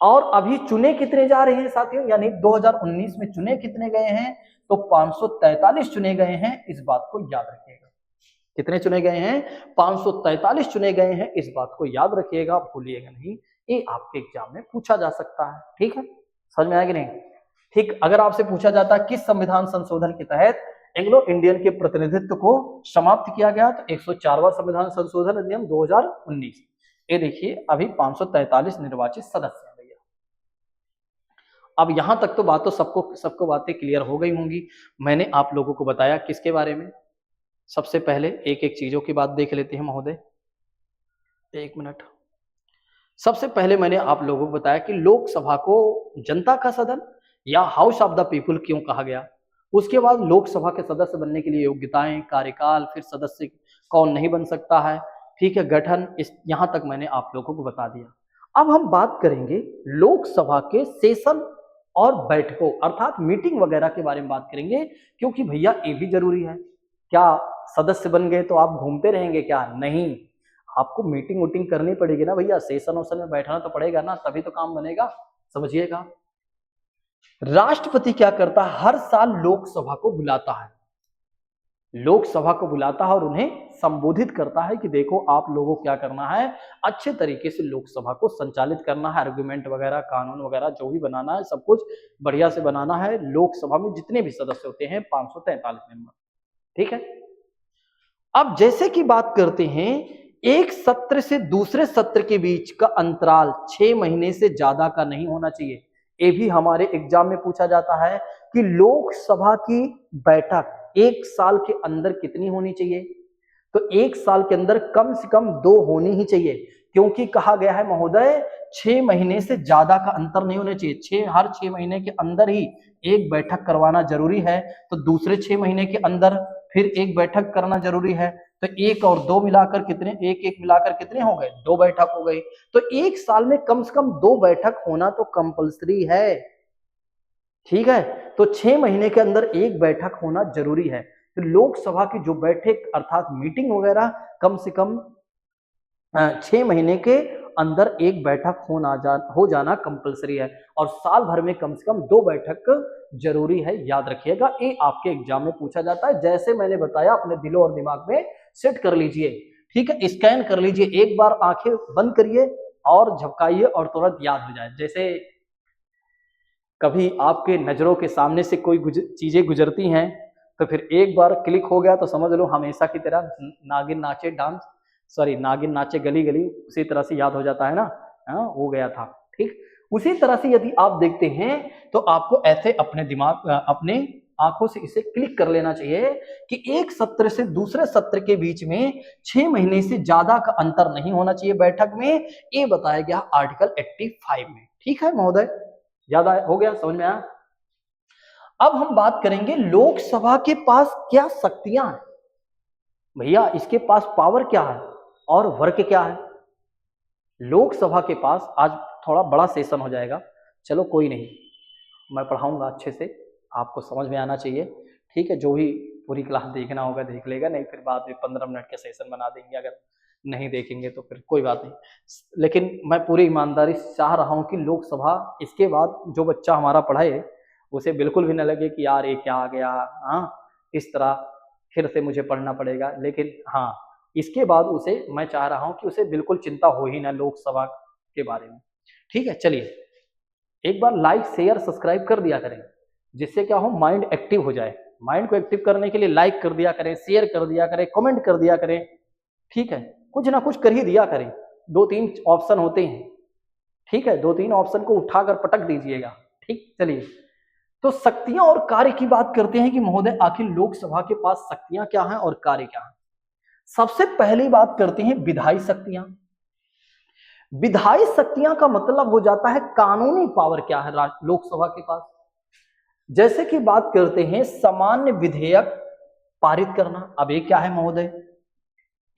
और अभी चुने कितने जा रहे हैं साथियों? यानी 2019 में चुने कितने गए हैं? तो 543 चुने गए हैं, इस बात को याद रखिएगा। कितने चुने गए हैं? 543 चुने गए हैं, इस बात को याद रखिएगा, भूलिएगा नहीं। ये आपके एग्जाम में पूछा जा सकता है। ठीक है, समझ में आया कि नहीं? ठीक, अगर आपसे पूछा जाता है किस संविधान संशोधन के तहत एंग्लो इंडियन के प्रतिनिधित्व को समाप्त किया गया, तो 104वां संविधान संशोधन अधिनियम 2019। ये देखिए अभी 543 निर्वाचित सदस्य हैं भैया। अब यहां तक तो बातों सबको बातें क्लियर हो गई होंगी। मैंने आप लोगों को बताया किसके बारे में? सबसे पहले एक एक चीजों की बात देख लेते हैं महोदय, 1 मिनट। सबसे पहले मैंने आप लोगों को बताया कि लोकसभा को जनता का सदन या हाउस ऑफ द पीपुल क्यों कहा गया। उसके बाद लोकसभा के सदस्य बनने के लिए योग्यताएं, कार्यकाल, फिर सदस्य कौन नहीं बन सकता है, ठीक है, गठन, इस यहां तक मैंने आप लोगों को बता दिया। अब हम बात करेंगे लोकसभा के सेशन और बैठकों अर्थात मीटिंग वगैरह के बारे में बात करेंगे, क्योंकि भैया ये भी जरूरी है। क्या सदस्य बन गए तो आप घूमते रहेंगे क्या? नहीं, आपको मीटिंग वोटिंग करनी पड़ेगी ना भैया, सेशन वेशन में बैठना तो पड़ेगा ना, तभी तो काम बनेगा, समझिएगा। राष्ट्रपति क्या करता है? हर साल लोकसभा को बुलाता है, लोकसभा को बुलाता है और उन्हें संबोधित करता है कि देखो आप लोगों को क्या करना है, अच्छे तरीके से लोकसभा को संचालित करना है, आर्गुमेंट वगैरह, कानून वगैरह जो भी बनाना है सब कुछ बढ़िया से बनाना है। लोकसभा में जितने भी सदस्य होते हैं 543 मेंबर, ठीक है। अब जैसे कि बात करते हैं, एक सत्र से दूसरे सत्र के बीच का अंतराल 6 महीने से ज्यादा का नहीं होना चाहिए। ये भी हमारे एग्जाम में पूछा जाता है कि लोकसभा की बैठक 1 साल के अंदर कितनी होनी चाहिए, तो 1 साल के अंदर कम से कम 2 होनी ही चाहिए, क्योंकि कहा गया है महोदय 6 महीने से ज्यादा का अंतर नहीं होना चाहिए। हर 6 महीने के अंदर ही एक बैठक करवाना जरूरी है, तो दूसरे 6 महीने के अंदर फिर एक बैठक करना जरूरी है। तो 1 और 2 मिलाकर कितने, 1 मिलाकर कितने हो गए? 2 बैठक हो गई। तो 1 साल में कम से कम 2 बैठक होना तो कंपलसरी है, ठीक है। तो 6 महीने के अंदर एक बैठक होना जरूरी है। तो लोकसभा की जो बैठक अर्थात मीटिंग वगैरह कम से कम 6 महीने के अंदर एक बैठक हो जाना कंपलसरी है, और साल भर में कम से कम 2 बैठक जरूरी है, याद रखिएगा। ये आपके एग्जाम में पूछा जाता है। जैसे मैंने बताया अपने दिलो और दिमाग में सेट कर लीजिए, ठीक है, स्कैन कर लीजिए, एक बार आंखें बंद करिए और झपकाइए और तुरंत याद हो जाए। जैसे कभी आपके नजरों के सामने से कोई चीजें गुजरती हैं तो फिर एक बार क्लिक हो गया तो समझ लो हमेशा की तरह नागिन नाचे गली गली, उसी तरह से याद हो जाता है ना, हो गया था, ठीक। उसी तरह से यदि आप देखते हैं तो आपको ऐसे अपने आंखों से इसे क्लिक कर लेना चाहिए कि एक सत्र से दूसरे सत्र के बीच में 6 महीने से ज्यादा का अंतर नहीं होना चाहिए बैठक में, ये बताया गया आर्टिकल 85 में, ठीक है महोदय, याद हो गया, समझ में आया। अब हम बात करेंगे लोकसभा के पास क्या शक्तियां हैं भैया, इसके पास पावर क्या है और वर्क क्या है। लोकसभा के पास आज थोड़ा बड़ा सेशन हो जाएगा, चलो कोई नहीं, मैं पढ़ाऊंगा अच्छे से, आपको समझ में आना चाहिए, ठीक है। जो भी पूरी क्लास देखना होगा देख लेगा, नहीं फिर बाद में 15 मिनट के सेशन बना देंगे, अगर नहीं देखेंगे तो फिर कोई बात नहीं। लेकिन मैं पूरी ईमानदारी से चाह रहा हूँ कि लोकसभा इसके बाद जो बच्चा हमारा पढ़ाए उसे बिल्कुल भी न लगे कि यार ये क्या आ गया, हाँ इस तरह फिर से मुझे पढ़ना पड़ेगा। लेकिन हाँ, इसके बाद उसे मैं चाह रहा हूँ कि उसे बिल्कुल चिंता हो ही ना लोकसभा के बारे में, ठीक है। चलिए एक बार लाइक शेयर सब्सक्राइब कर दिया करें, जिससे क्या हो, माइंड एक्टिव हो जाए। माइंड को एक्टिव करने के लिए लाइक कर दिया करें, शेयर कर दिया करें, कमेंट कर दिया करें, ठीक है, कुछ ना कुछ कर ही दिया करें, 2-3 ऑप्शन होते हैं, ठीक है, 2-3 ऑप्शन को उठाकर पटक दीजिएगा। ठीक, चलिए, तो शक्तियां और कार्य की बात करते हैं कि महोदय आखिर लोकसभा के पास शक्तियां क्या हैं और कार्य क्या हैं। सबसे पहली बात करते हैं विधायी शक्तियां। विधायी शक्तियां का मतलब हो जाता है कानूनी पावर क्या है लोकसभा के पास। जैसे कि बात करते हैं सामान्य विधेयक पारित करना। अब ये क्या है महोदय,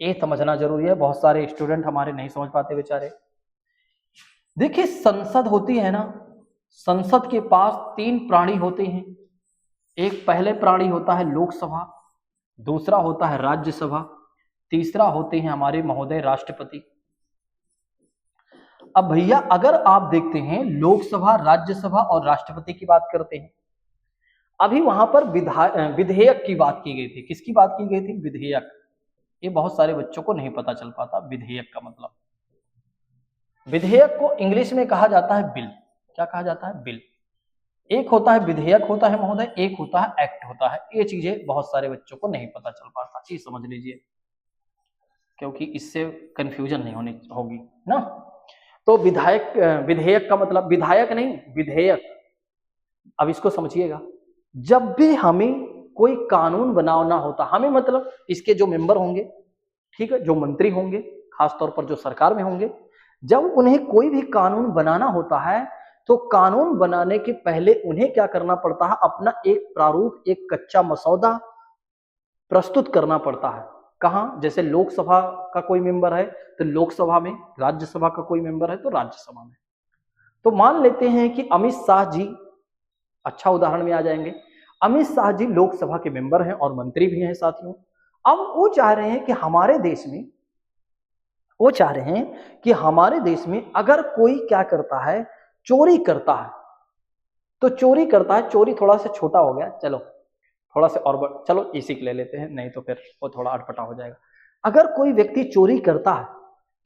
ये समझना जरूरी है, बहुत सारे स्टूडेंट हमारे नहीं समझ पाते बेचारे। देखिए, संसद होती है ना, संसद के पास 3 प्राणी होते हैं। एक पहले प्राणी होता है लोकसभा, दूसरा होता है राज्यसभा, तीसरा होते हैं हमारे महोदय राष्ट्रपति। अब भैया अगर आप देखते हैं लोकसभा, राज्यसभा और राष्ट्रपति की बात करते हैं, अभी वहां पर विधेयक की बात की गई थी। किसकी बात की गई थी? विधेयक। ये बहुत सारे बच्चों को नहीं पता चल पाता विधेयक का मतलब। विधेयक को इंग्लिश में कहा जाता है बिल। क्या कहा जाता है? बिल। एक होता है विधेयक होता है महोदय, एक होता है एक्ट होता है। ये चीजें बहुत सारे बच्चों को नहीं पता चल पाता, ये समझ लीजिए, क्योंकि इससे कंफ्यूजन नहीं होनी होगी ना। तो विधेयक का मतलब विधायक नहीं, विधेयक। अब इसको समझिएगा, जब भी हमें कोई कानून बनाना होता, हमें मतलब इसके जो मेंबर होंगे, ठीक है, जो मंत्री होंगे, खासतौर पर जो सरकार में होंगे, जब उन्हें कोई भी कानून बनाना होता है तो कानून बनाने के पहले उन्हें क्या करना पड़ता है? अपना एक प्रारूप, एक कच्चा मसौदा प्रस्तुत करना पड़ता है। कहाँ? जैसे लोकसभा का कोई मेंबर है तो लोकसभा में, राज्यसभा का कोई मेंबर है तो राज्यसभा में। तो मान लेते हैं कि अमित शाह जी अच्छा उदाहरण में आ जाएंगे। अमित शाह जी लोकसभा के मेंबर हैं और मंत्री भी हैं साथियों। अब वो चाह रहे हैं कि हमारे देश में अगर कोई क्या करता है, चोरी करता है, तो चोरी थोड़ा सा छोटा हो गया, चलो थोड़ा सा और चलो इसी ले लेते हैं, नहीं तो फिर वो थोड़ा अटपटा हो जाएगा। अगर कोई व्यक्ति चोरी करता है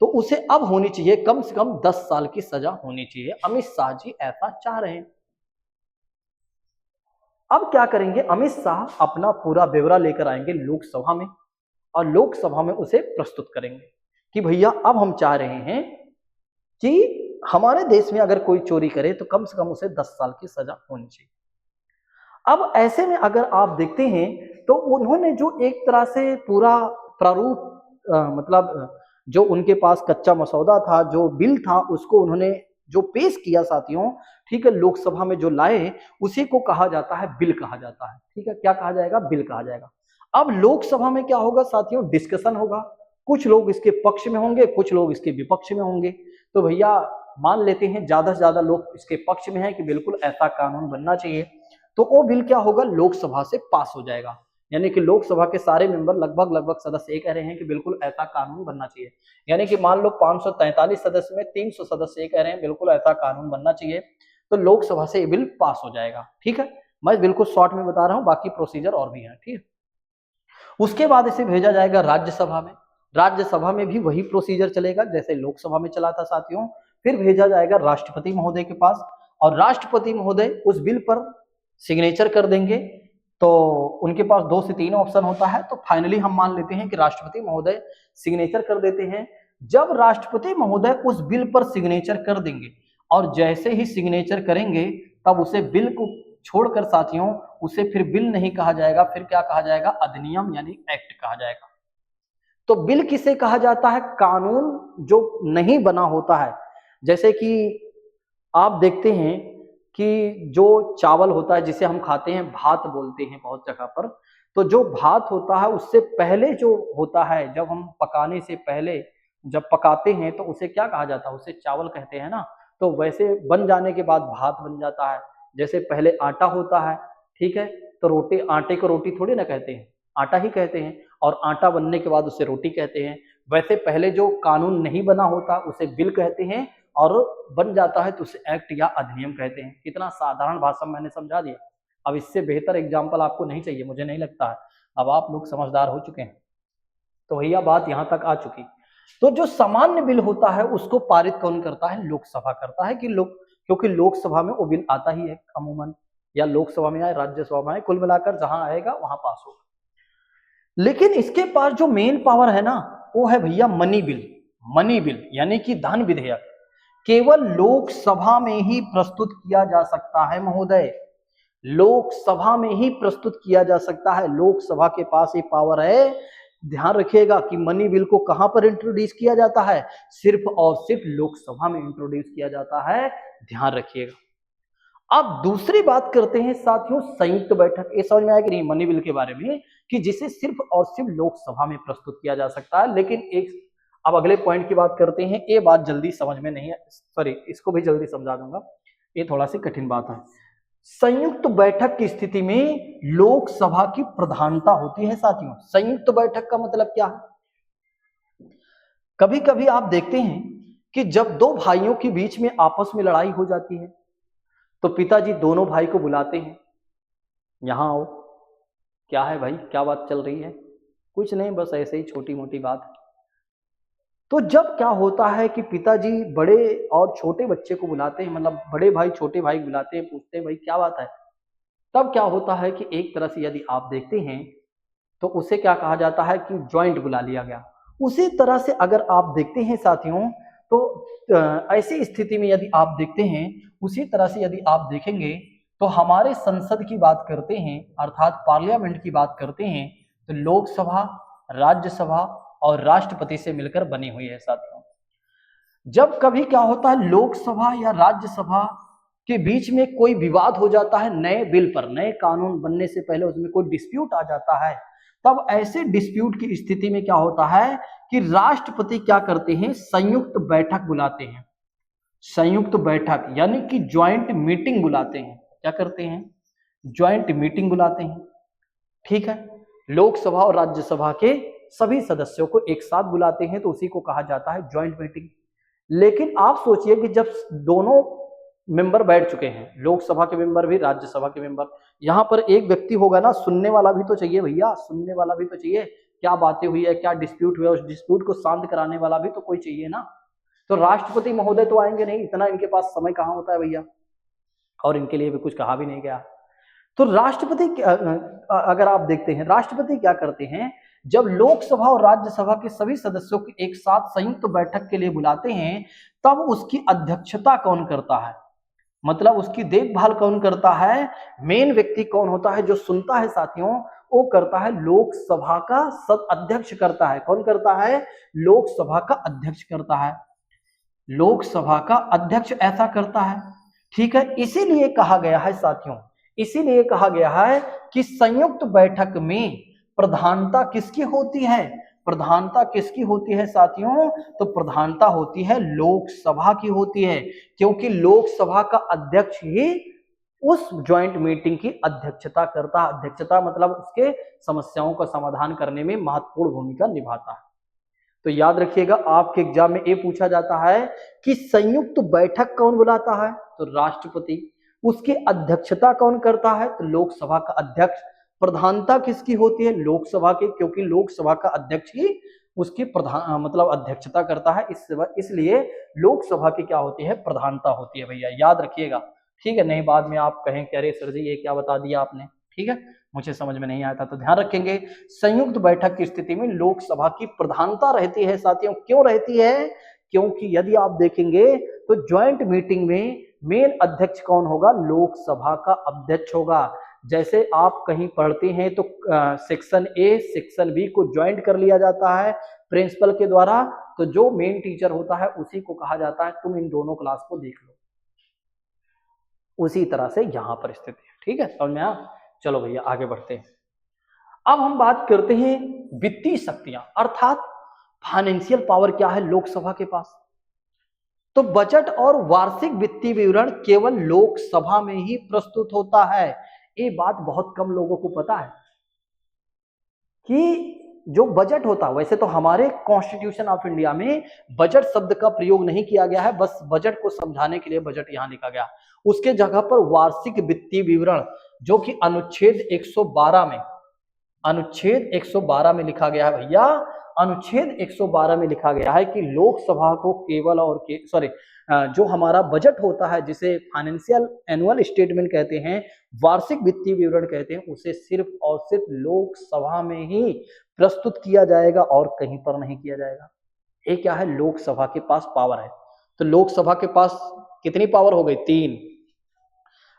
तो उसे अब होनी चाहिए कम से कम 10 साल की सजा होनी चाहिए। अमित शाह जी ऐसा चाह रहे हैं। अब क्या करेंगे? अमित शाह अपना पूरा ब्यौरा लेकर आएंगे लोकसभा में और लोकसभा में उसे प्रस्तुत करेंगे कि भैया अब हम चाह रहे हैं कि हमारे देश में अगर कोई चोरी करे तो कम से कम उसे 10 साल की सजा होनी चाहिए। अब ऐसे में अगर आप देखते हैं तो उन्होंने जो एक तरह से पूरा प्रारूप मतलब जो उनके पास कच्चा मसौदा था, जो बिल था, उसको उन्होंने जो पेश किया साथियों, ठीक है, लोकसभा में जो लाए, उसी को कहा जाता है बिल कहा जाता है। ठीक है, क्या कहा जाएगा? बिल कहा जाएगा। अब लोकसभा में क्या होगा साथियों? डिस्कशन होगा। कुछ लोग इसके पक्ष में होंगे, कुछ लोग इसके विपक्ष में होंगे। तो भैया मान लेते हैं ज्यादा से ज्यादा लोग इसके पक्ष में हैं कि बिल्कुल ऐसा कानून बनना चाहिए, तो वो बिल क्या होगा? लोकसभा से पास हो जाएगा। यानी कि लोकसभा के सारे मेंबर लगभग सदस्य ये कह रहे हैं कि बिल्कुल ऐसा कानून बनना चाहिए। यानी कि मान लो 543 सदस्य में 300 सदस्य ये कह रहे हैं बिल्कुल ऐसा कानून बनना चाहिए, तो लोकसभा से ये बिल पास हो जाएगा। ठीक है, मैं बिल्कुल शॉर्ट में बता रहा हूँ, बाकी प्रोसीजर और भी है। ठीक है, उसके बाद इसे भेजा जाएगा राज्यसभा में। राज्यसभा में भी वही प्रोसीजर चलेगा जैसे लोकसभा में चला था साथियों। फिर भेजा जाएगा राष्ट्रपति महोदय के पास और राष्ट्रपति महोदय उस बिल पर सिग्नेचर कर देंगे। तो उनके पास 2 से 3 ऑप्शन होता है, तो फाइनली हम मान लेते हैं कि राष्ट्रपति महोदय सिग्नेचर कर देते हैं। जब राष्ट्रपति महोदय उस बिल पर सिग्नेचर कर देंगे और जैसे ही सिग्नेचर करेंगे तब उसे बिल को छोड़कर साथियों उसे फिर बिल नहीं कहा जाएगा, फिर क्या कहा जाएगा? अधिनियम यानी एक्ट कहा जाएगा। तो बिल किसे कहा जाता है? कानून जो नहीं बना होता है। जैसे कि आप देखते हैं कि जो चावल होता है जिसे हम खाते हैं, भात बोलते हैं बहुत जगह पर, तो जो भात होता है उससे पहले जो होता है, जब हम पकाने से पहले जब पकाते हैं तो उसे क्या कहा जाता है? उसे चावल कहते हैं ना। तो वैसे बन जाने के बाद भात बन जाता है। जैसे पहले आटा होता है, ठीक है, तो आटे को रोटी थोड़ी ना कहते हैं, आटा ही कहते हैं, और आटा बनने के बाद उसे रोटी कहते हैं। वैसे पहले जो कानून नहीं बना होता उसे बिल कहते हैं और बन जाता है तो उसे एक्ट या अधिनियम कहते हैं। कितना साधारण भाषा में मैंने समझा दिया। अब इससे बेहतर एग्जाम्पल आपको नहीं चाहिए, मुझे नहीं लगता है। अब आप लोग समझदार हो चुके हैं, तो भैया बात यहाँ तक आ चुकी। तो जो सामान्य बिल होता है उसको पारित कौन करता है? लोकसभा करता है। क्योंकि लोकसभा में वो बिल आता ही है अमूमन, या लोकसभा में आए, राज्यसभा में आए, कुल मिलाकर जहां आएगा वहां पास होगा। लेकिन इसके पास जो मेन पावर है ना, वो है भैया मनी बिल। मनी बिल यानी कि धन विधेयक। केवल लोकसभा में ही प्रस्तुत किया जा सकता है महोदय, लोकसभा में ही प्रस्तुत किया जा सकता है। लोकसभा के पास ये पावर है। ध्यान रखिएगा कि मनी बिल को कहां पर इंट्रोड्यूस किया जाता है, सिर्फ और सिर्फ लोकसभा में इंट्रोड्यूस किया जाता है। ध्यान रखिएगा। अब दूसरी बात करते हैं साथियों, संयुक्त बैठक। ये समझ में आया कि नहीं मनी बिल के बारे में, कि जिसे सिर्फ और सिर्फ लोकसभा में प्रस्तुत किया जा सकता है। लेकिन एक अब अगले पॉइंट की बात करते हैं। ये बात जल्दी समझ में नहीं है, सॉरी इसको भी जल्दी समझा दूंगा, ये थोड़ा सी कठिन बात है। संयुक्त बैठक की स्थिति में लोकसभा की प्रधानता होती है साथियों। संयुक्त बैठक का मतलब क्या है? कभी कभी आप देखते हैं कि जब दो भाइयों के बीच में आपस में लड़ाई हो जाती है तो पिताजी दोनों भाई को बुलाते हैं, यहां आओ। क्या है भाई, क्या बात चल रही है? कुछ नहीं, बस ऐसे ही छोटी मोटी बात। तो जब क्या होता है कि पिताजी बड़े और छोटे बच्चे को बुलाते हैं, मतलब बड़े भाई छोटे भाई को बुलाते हैं, पूछते हैं भाई क्या बात है। तब क्या होता है कि एक तरह से यदि आप देखते हैं तो उसे क्या कहा जाता है कि ज्वाइंट बुला लिया गया। उसी तरह से अगर आप देखते हैं साथियों तो ऐसी स्थिति में यदि आप देखते हैं, उसी तरह से यदि आप देखेंगे तो हमारे संसद की बात करते हैं, अर्थात पार्लियामेंट की बात करते हैं, तो लोकसभा, राज्यसभा और राष्ट्रपति से मिलकर बनी हुई है साथियों। जब कभी क्या होता है लोकसभा या राज्यसभा के बीच में कोई विवाद हो जाता है नए बिल पर, नए कानून बनने से पहले उसमें कोई डिस्प्यूट आ जाता है, तब ऐसे डिस्प्यूट की स्थिति में क्या होता है कि राष्ट्रपति क्या करते हैं, संयुक्त बैठक बुलाते हैं। संयुक्त बैठक यानी कि ज्वाइंट मीटिंग बुलाते हैं। क्या करते हैं? ज्वाइंट मीटिंग बुलाते हैं। ठीक है, लोकसभा और राज्यसभा के सभी सदस्यों को एक साथ बुलाते हैं तो उसी को कहा जाता है ज्वाइंट मीटिंग। लेकिन आप सोचिए कि जब दोनों मेंबर बैठ चुके हैं, लोकसभा के मेंबर भी, राज्यसभा के मेंबर, यहां पर एक व्यक्ति होगा ना, सुनने वाला भी तो चाहिए भैया, सुनने वाला भी तो चाहिए। क्या बातें हुई है, क्या डिस्प्यूट हुआ, उस डिस्प्यूट को शांत कराने वाला भी तो कोई चाहिए ना। तो राष्ट्रपति महोदय तो आएंगे नहीं, इतना इनके पास समय कहाँ होता है भैया, और इनके लिए भी कुछ कहा भी नहीं गया। तो राष्ट्रपति अगर आप देखते हैं, राष्ट्रपति क्या करते हैं, जब लोकसभा और राज्यसभा के सभी सदस्यों को एक साथ संयुक्त बैठक के लिए बुलाते हैं, तब उसकी अध्यक्षता कौन करता है, मतलब उसकी देखभाल कौन करता है, मेन व्यक्ति कौन होता है जो सुनता है साथियों, वो करता है लोकसभा का अध्यक्ष करता है। कौन करता है? लोकसभा का अध्यक्ष करता है। लोकसभा का अध्यक्ष ऐसा करता है। ठीक है, इसीलिए कहा गया है साथियों, इसीलिए कहा गया है कि संयुक्त बैठक में प्रधानता किसकी होती है? प्रधानता किसकी होती है साथियों? तो प्रधानता होती है लोकसभा की होती है, क्योंकि लोकसभा का अध्यक्ष ही उस ज्वाइंट मीटिंग की अध्यक्षता करता है। अध्यक्षता मतलब उसके समस्याओं का समाधान करने में महत्वपूर्ण भूमिका निभाता है। तो याद रखिएगा, आपके एग्जाम में ये पूछा जाता है कि संयुक्त बैठक कौन बुलाता है? तो राष्ट्रपति। उसकी अध्यक्षता कौन करता है? तो लोकसभा का अध्यक्ष। प्रधानता किसकी होती है? लोकसभा की, क्योंकि लोकसभा का अध्यक्ष ही उसकी प्रधान मतलब अध्यक्षता करता है। इसलिए लोकसभा की क्या होती है? प्रधानता होती है भैया, याद रखिएगा। ठीक है, नहीं बाद में आप कहें कि अरे सर जी ये क्या बता दिया आपने। ठीक है, मुझे समझ में नहीं आया था, तो ध्यान रखेंगे। संयुक्त बैठक की स्थिति में लोकसभा की प्रधानता रहती है साथियों। क्यों रहती है? क्योंकि यदि आप देखेंगे तो ज्वाइंट मीटिंग में मेन अध्यक्ष कौन होगा? लोकसभा का अध्यक्ष होगा। जैसे आप कहीं पढ़ते हैं तो सेक्शन ए सेक्शन बी को ज्वाइंट कर लिया जाता है प्रिंसिपल के द्वारा, तो जो मेन टीचर होता है उसी को कहा जाता है तुम इन दोनों क्लास को देख लो। उसी तरह से यहां पर स्थिति है। ठीक है, समझ में आया? चलो भैया आगे बढ़ते हैं। अब हम बात करते हैं वित्तीय शक्तियां, अर्थात फाइनेंशियल पावर क्या है लोकसभा के पास। तो बजट और वार्षिक वित्तीय विवरण केवल लोकसभा में ही प्रस्तुत होता है। ये बात बहुत कम लोगों को पता है कि जो बजट होता है, वैसे तो हमारे कॉन्स्टिट्यूशन ऑफ इंडिया में बजट शब्द का प्रयोग नहीं किया गया है, बस बजट को समझाने के लिए बजट यहां लिखा गया। उसके जगह पर वार्षिक वित्तीय विवरण, जो कि अनुच्छेद 112 में, अनुच्छेद 112 में लिखा गया है भैया। अनुच्छेद 112 में लिखा गया है कि लोकसभा को केवल और जो हमारा बजट होता है, जिसे फाइनेंशियल एनुअल स्टेटमेंट कहते हैं, वार्षिक वित्तीय विवरण कहते हैं, उसे सिर्फ और सिर्फ लोकसभा में ही प्रस्तुत किया जाएगा और कहीं पर नहीं किया जाएगा। ये क्या है? लोकसभा के पास पावर है। तो लोकसभा के पास कितनी पावर हो गई? 3।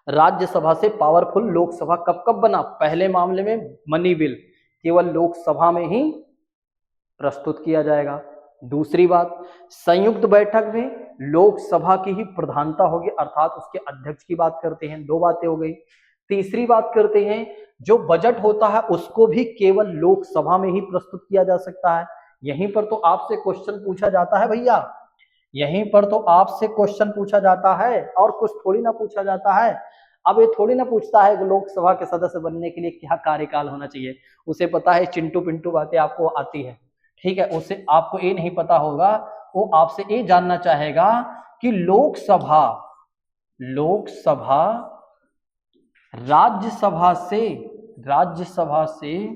राज्यसभा से पावरफुल लोकसभा कब कब बना? पहले मामले में मनी बिल केवल लोकसभा में ही प्रस्तुत किया जाएगा। दूसरी बात, संयुक्त बैठक में लोकसभा की ही प्रधानता होगी, अर्थात उसके अध्यक्ष की बात करते हैं। 2 बातें हो गई। तीसरी बात करते हैं, जो बजट होता है उसको भी केवल लोकसभा में ही प्रस्तुत किया जा सकता है। यहीं पर तो आपसे क्वेश्चन पूछा जाता है भैया, यहीं पर तो आपसे क्वेश्चन पूछा जाता है, और कुछ थोड़ी ना पूछा जाता है। अब ये थोड़ी ना पूछता है कि लोकसभा के सदस्य बनने के लिए क्या कार्यकाल होना चाहिए। उसे पता है चिंटू पिंटू बातें आपको आती है, ठीक है। उसे आपको ये नहीं पता होगा, वो आपसे ये जानना चाहेगा कि लोकसभा राज्यसभा से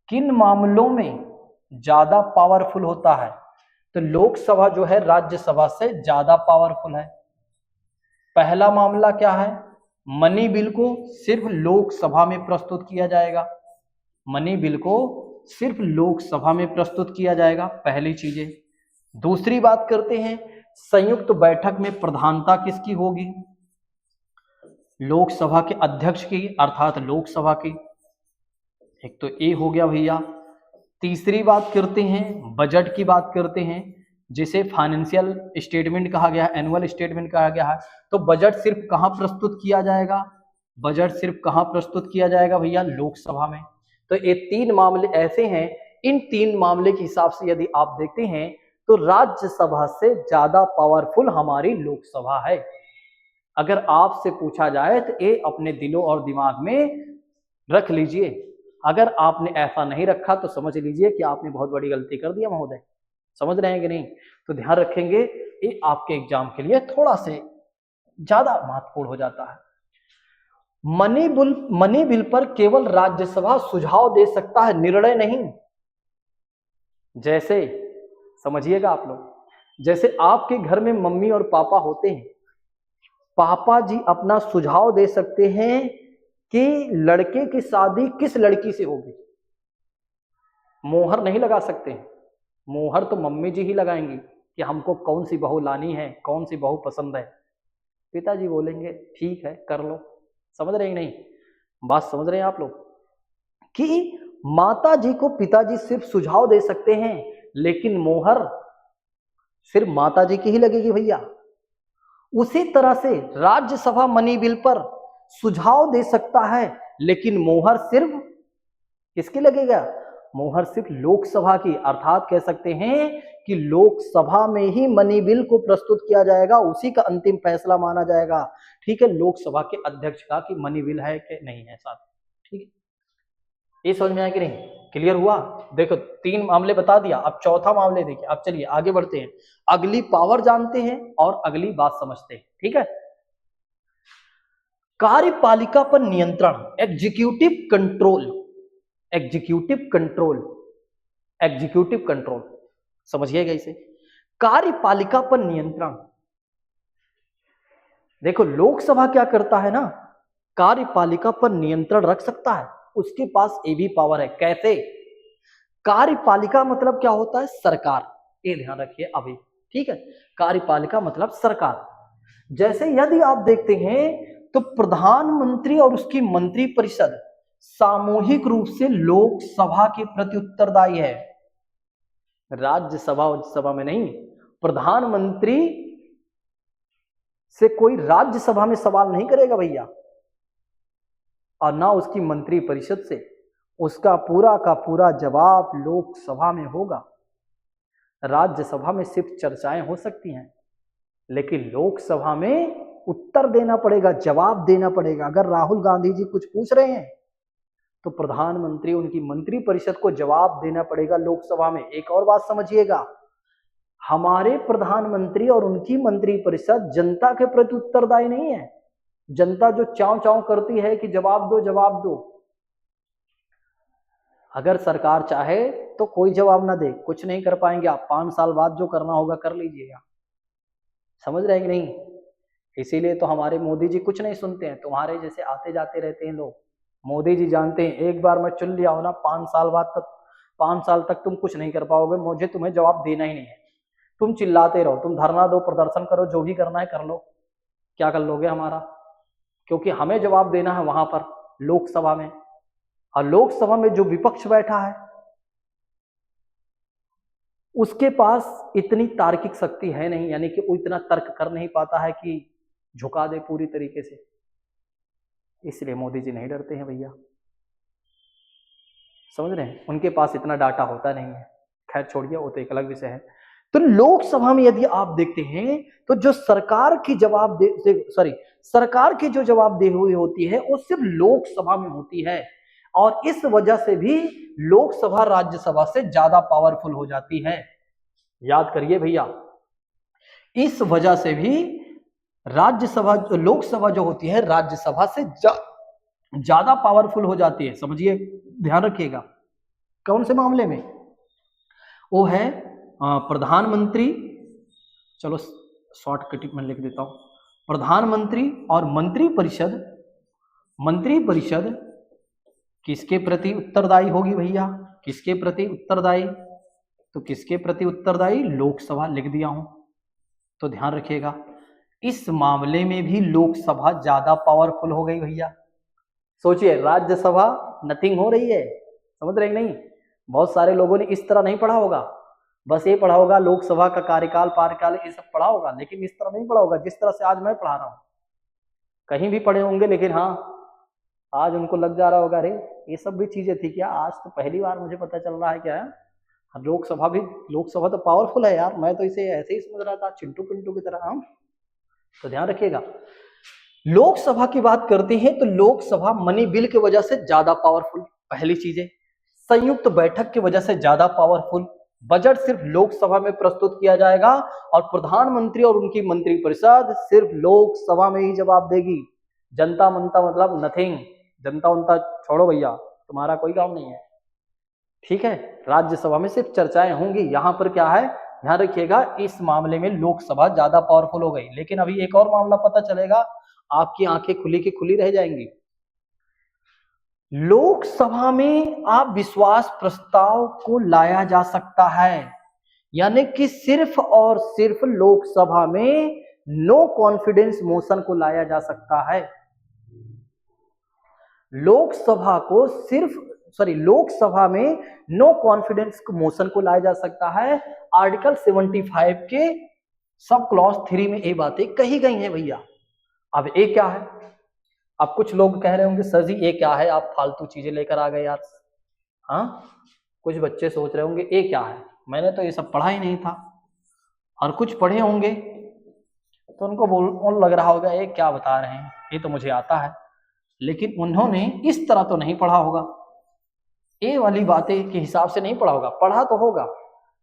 किन मामलों में ज्यादा पावरफुल होता है। तो लोकसभा जो है राज्यसभा से ज्यादा पावरफुल है। पहला मामला क्या है? मनी बिल को सिर्फ लोकसभा में प्रस्तुत किया जाएगा। मनी बिल को सिर्फ लोकसभा में प्रस्तुत किया जाएगा, पहली चीजें। दूसरी बात करते हैं, संयुक्त बैठक में प्रधानता किसकी होगी? लोकसभा के अध्यक्ष की, अर्थात लोकसभा की। एक तो ये हो गया भैया। तीसरी बात करते हैं, बजट की बात करते हैं, जिसे फाइनेंशियल स्टेटमेंट कहा गया है, एनुअल स्टेटमेंट कहा गया है। तो बजट सिर्फ कहां प्रस्तुत किया जाएगा? बजट सिर्फ कहां प्रस्तुत किया जाएगा भैया? लोकसभा में। तो ये 3 मामले ऐसे हैं। इन 3 मामले के हिसाब से यदि आप देखते हैं तो राज्यसभा से ज्यादा पावरफुल हमारी लोकसभा है। अगर आपसे पूछा जाए तो ये अपने दिलों और दिमाग में रख लीजिए। अगर आपने ऐसा नहीं रखा तो समझ लीजिए कि आपने बहुत बड़ी गलती कर दिया महोदय। समझ रहे हैं कि नहीं? तो ध्यान रखेंगे, ये आपके एग्जाम के लिए थोड़ा से ज्यादा महत्वपूर्ण हो जाता है। मनी बिल पर केवल राज्यसभा सुझाव दे सकता है, निर्णय नहीं। जैसे समझिएगा आप लोग, जैसे आपके घर में मम्मी और पापा होते हैं, पापा जी अपना सुझाव दे सकते हैं कि लड़के की शादी किस लड़की से होगी। मोहर नहीं लगा सकते, मोहर तो मम्मी जी ही लगाएंगी कि हमको कौन सी बहू लानी है, कौन सी बहू पसंद है। पिताजी बोलेंगे ठीक है कर लो। समझ रहे हैं नहीं? बात समझ रहे हैं आप लोग? कि माता जी को पिताजी सिर्फ सुझाव दे सकते हैं, लेकिन मोहर सिर्फ माता जी की ही लगेगी भैया। उसी तरह से राज्यसभा मनी बिल पर सुझाव दे सकता है, लेकिन मोहर सिर्फ किसकी लगेगा? मोहर सिर्फ लोकसभा की। अर्थात कह सकते हैं कि लोकसभा में ही मनी बिल को प्रस्तुत किया जाएगा, उसी का अंतिम फैसला माना जाएगा। ठीक है, लोकसभा के अध्यक्ष का कि मनी बिल है कि नहीं है साथ। ठीक है, ये समझ में आया कि नहीं? क्लियर हुआ? देखो 3 मामले बता दिया, अब चौथा मामले देखिए। अब चलिए आगे बढ़ते हैं, अगली पावर जानते हैं और अगली बात समझते हैं। ठीक है, कार्यपालिका पर नियंत्रण, एग्जीक्यूटिव कंट्रोल। एग्जीक्यूटिव कंट्रोल समझिएगा इसे। कार्यपालिका पर नियंत्रण, देखो लोकसभा क्या करता है ना, कार्यपालिका पर नियंत्रण रख सकता है, उसके पास ये भी पावर है। कैसे? कार्यपालिका मतलब क्या होता है? सरकार। ये ध्यान रखिए अभी। ठीक है, कार्यपालिका मतलब सरकार। जैसे यदि आप देखते हैं तो प्रधानमंत्री और उसकी मंत्री परिषद सामूहिक रूप से लोकसभा के प्रति उत्तरदायी है। राज्यसभा सभा में नहीं, प्रधानमंत्री से कोई राज्यसभा में सवाल नहीं करेगा भैया, और ना उसकी मंत्री परिषद से। उसका पूरा का पूरा जवाब लोकसभा में होगा। राज्यसभा में सिर्फ चर्चाएं हो सकती हैं, लेकिन लोकसभा में उत्तर देना पड़ेगा, जवाब देना पड़ेगा। अगर राहुल गांधी जी कुछ पूछ रहे हैं तो प्रधानमंत्री उनकी मंत्री परिषद को जवाब देना पड़ेगा लोकसभा में। एक और बात समझिएगा, हमारे प्रधानमंत्री और उनकी मंत्री परिषद जनता के प्रति उत्तरदायी नहीं है। जनता जो चाव चाव करती है कि जवाब दो जवाब दो, अगर सरकार चाहे तो कोई जवाब ना दे, कुछ नहीं कर पाएंगे आप। 5 साल बाद जो करना होगा कर लीजिएगा। समझ रहे हैं कि नहीं? इसीलिए तो हमारे मोदी जी कुछ नहीं सुनते हैं, तुम्हारे जैसे आते जाते रहते हैं लोग। मोदी जी जानते हैं एक बार मैं चुन लिया हो ना, 5 साल बाद तक 5 साल तक तुम कुछ नहीं कर पाओगे, मुझे तुम्हें जवाब देना ही नहीं है। तुम चिल्लाते रहो, तुम धरना दो, प्रदर्शन करो, जो भी करना है कर लो, क्या कर लोगे हमारा? क्योंकि हमें जवाब देना है वहां पर लोकसभा में, और लोकसभा में जो विपक्ष बैठा है उसके पास इतनी तार्किक शक्ति है नहीं, यानी कि वो इतना तर्क कर नहीं पाता है कि झुका दे पूरी तरीके से। इसलिए मोदी जी नहीं डरते हैं भैया, समझ रहे हैं? उनके पास इतना डाटा होता नहीं है। खैर छोड़िए, वो तो एक अलग विषय है। तो लोकसभा में यदि आप देखते हैं तो जो सरकार की सरकार की जो जवाबदेही हुई होती है वो सिर्फ लोकसभा में होती है, और इस वजह से भी लोकसभा राज्यसभा से ज्यादा पावरफुल हो जाती है। याद करिए भैया, इस वजह से भी लोकसभा जो होती है राज्यसभा से ज्यादा पावरफुल हो जाती है। समझिए, ध्यान रखिएगा। कौन से मामले में? वो है प्रधानमंत्री, चलो शॉर्टकट में लिख देता हूं, प्रधानमंत्री और मंत्री परिषद किसके प्रति उत्तरदायी होगी भैया? किसके प्रति उत्तरदायी? तो किसके प्रति उत्तरदायी? लोकसभा लिख दिया हूं। तो ध्यान रखिएगा, इस मामले में भी लोकसभा ज्यादा पावरफुल हो गई भैया। सोचिए, राज्यसभा नथिंग हो रही है, समझ रहे नहीं? बहुत सारे लोगों ने इस तरह नहीं पढ़ा होगा, बस ये पढ़ा होगा लोकसभा का कार्यकाल पारकाल ये सब पढ़ा होगा, लेकिन इस तरह नहीं पढ़ा होगा जिस तरह से आज मैं पढ़ा रहा हूं। कहीं भी पढ़े होंगे, लेकिन हाँ आज उनको लग जा रहा होगा, अरे ये सब भी चीजें थी क्या? आज तो पहली बार मुझे पता चल रहा है क्या है लोकसभा तो पावरफुल है यार, मैं तो इसे ऐसे ही समझ रहा था चिंटू पिंटू की तरह। हम तो ध्यान रखिएगा, लोकसभा की बात करते हैं तो लोकसभा मनी बिल की वजह से ज्यादा पावरफुल, पहली चीज है। संयुक्त बैठक की वजह से ज्यादा पावरफुल, बजट सिर्फ लोकसभा में प्रस्तुत किया जाएगा और प्रधानमंत्री और उनकी मंत्रिपरिषद सिर्फ लोकसभा में ही जवाब देगी। जनता मनता मतलब नथिंग, जनता उनता छोड़ो भैया, तुम्हारा कोई काम नहीं है, ठीक है? राज्यसभा में सिर्फ चर्चाएं होंगी। यहां पर क्या है, ध्यान रखिएगा, इस मामले में लोकसभा ज्यादा पावरफुल हो गई। लेकिन अभी एक और मामला पता चलेगा, आपकी आंखें खुली की खुली रह जाएंगी। लोकसभा में आप विश्वास प्रस्ताव को लाया जा सकता है, यानी कि सिर्फ और सिर्फ लोकसभा में नो कॉन्फिडेंस मोशन को लाया जा सकता है। लोकसभा में नो कॉन्फिडेंस मोशन को लाया जा सकता है। आर्टिकल 75 के सब क्लॉज 3 में ये बातें कही गई हैं भैया। अब ये क्या है? अब कुछ लोग कह रहे होंगे सर जी ये क्या है, आप फालतू चीजें लेकर आ गए यार। हाँ, कुछ बच्चे सोच रहे होंगे ये क्या है, मैंने तो ये सब पढ़ा ही नहीं था। और कुछ पढ़े होंगे तो उनको लग रहा होगा ये क्या बता रहे हैं, ये तो मुझे आता है। लेकिन उन्होंने इस तरह तो नहीं पढ़ा होगा, ये वाली बातें के हिसाब से नहीं पढ़ा होगा। पढ़ा तो होगा,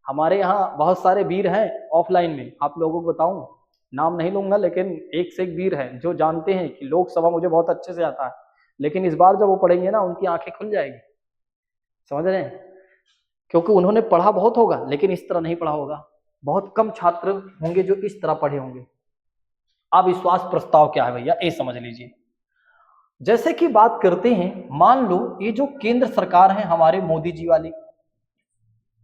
हमारे यहाँ बहुत सारे वीर हैं ऑफलाइन में, आप लोगों को बताऊं, नाम नहीं लूंगा, लेकिन एक से एक वीर हैं जो जानते हैं कि लोकसभा मुझे बहुत अच्छे से आता है। लेकिन इस बार जब वो पढ़ेंगे ना, उनकी आंखें खुल जाएगी, समझ रहे हैं? क्योंकि उन्होंने पढ़ा बहुत होगा लेकिन इस तरह नहीं पढ़ा होगा। बहुत कम छात्र होंगे जो इस तरह पढ़े होंगे। अविश्वास प्रस्ताव क्या है भैया, ये समझ लीजिए। जैसे कि बात करते हैं, मान लो ये जो केंद्र सरकार है हमारे मोदी जी वाली,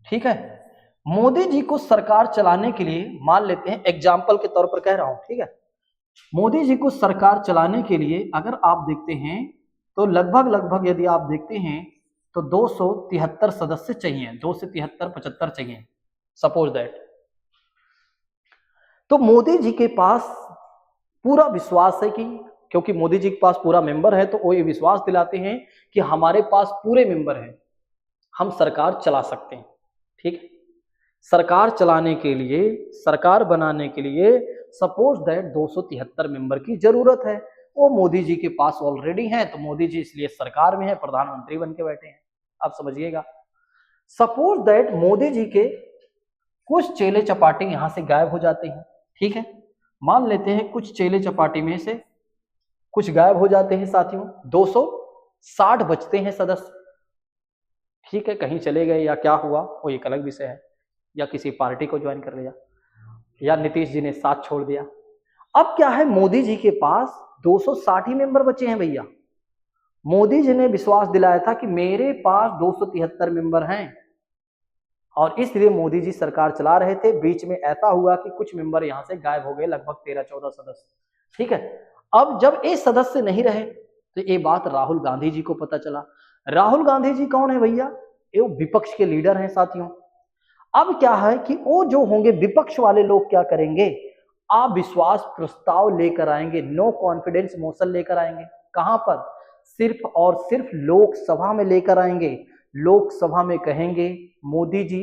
ठीक है, मोदी जी को सरकार चलाने के लिए, मान लेते हैं एग्जाम्पल के तौर पर कह रहा हूं, ठीक है, मोदी जी को सरकार चलाने के लिए अगर आप देखते हैं तो लगभग यदि आप देखते हैं तो 273 सदस्य चाहिए, 2 से 75 चाहिए, सपोज दैट। तो मोदी जी के पास पूरा विश्वास है कि, क्योंकि मोदी जी के पास पूरा मेंबर है, तो वो ये विश्वास दिलाते हैं कि हमारे पास पूरे मेंबर हैं, हम सरकार चला सकते हैं, ठीक है। सरकार चलाने के लिए, सरकार बनाने के लिए सपोज दैट 273 मेंबर की जरूरत है, वो मोदी जी के पास ऑलरेडी हैं, तो मोदी जी इसलिए सरकार में है, प्रधानमंत्री बन के बैठे हैं। आप समझिएगा, सपोज दैट मोदी जी के कुछ चेले चपाटे यहां से गायब हो जाते हैं, ठीक है, मान लेते हैं कुछ चेले चपाटे में से कुछ गायब हो जाते हैं साथियों, 260 बचते हैं सदस्य, ठीक है, कहीं चले गए या क्या हुआ वो एक अलग विषय है, या किसी पार्टी को ज्वाइन कर लिया, या नीतीश जी ने साथ छोड़ दिया। अब क्या है, मोदी जी के पास 260 ही मेंबर बचे हैं भैया। मोदी जी ने विश्वास दिलाया था कि मेरे पास 273 मेंबर हैं, और इसलिए मोदी जी सरकार चला रहे थे। बीच में ऐसा हुआ कि कुछ मेंबर यहां से गायब हो गए, लगभग 13-14 सदस्य। ठीक है, अब जब ये सदस्य नहीं रहे तो ये बात राहुल गांधी जी को पता चला। राहुल गांधी जी कौन है भैया? ये विपक्ष के लीडर हैं साथियों। अब क्या है कि वो जो होंगे विपक्ष वाले लोग क्या करेंगे, अविश्वास प्रस्ताव लेकर आएंगे, नो कॉन्फिडेंस मोशन लेकर आएंगे। कहां पर? सिर्फ और सिर्फ लोकसभा में लेकर आएंगे। लोकसभा में कहेंगे, मोदी जी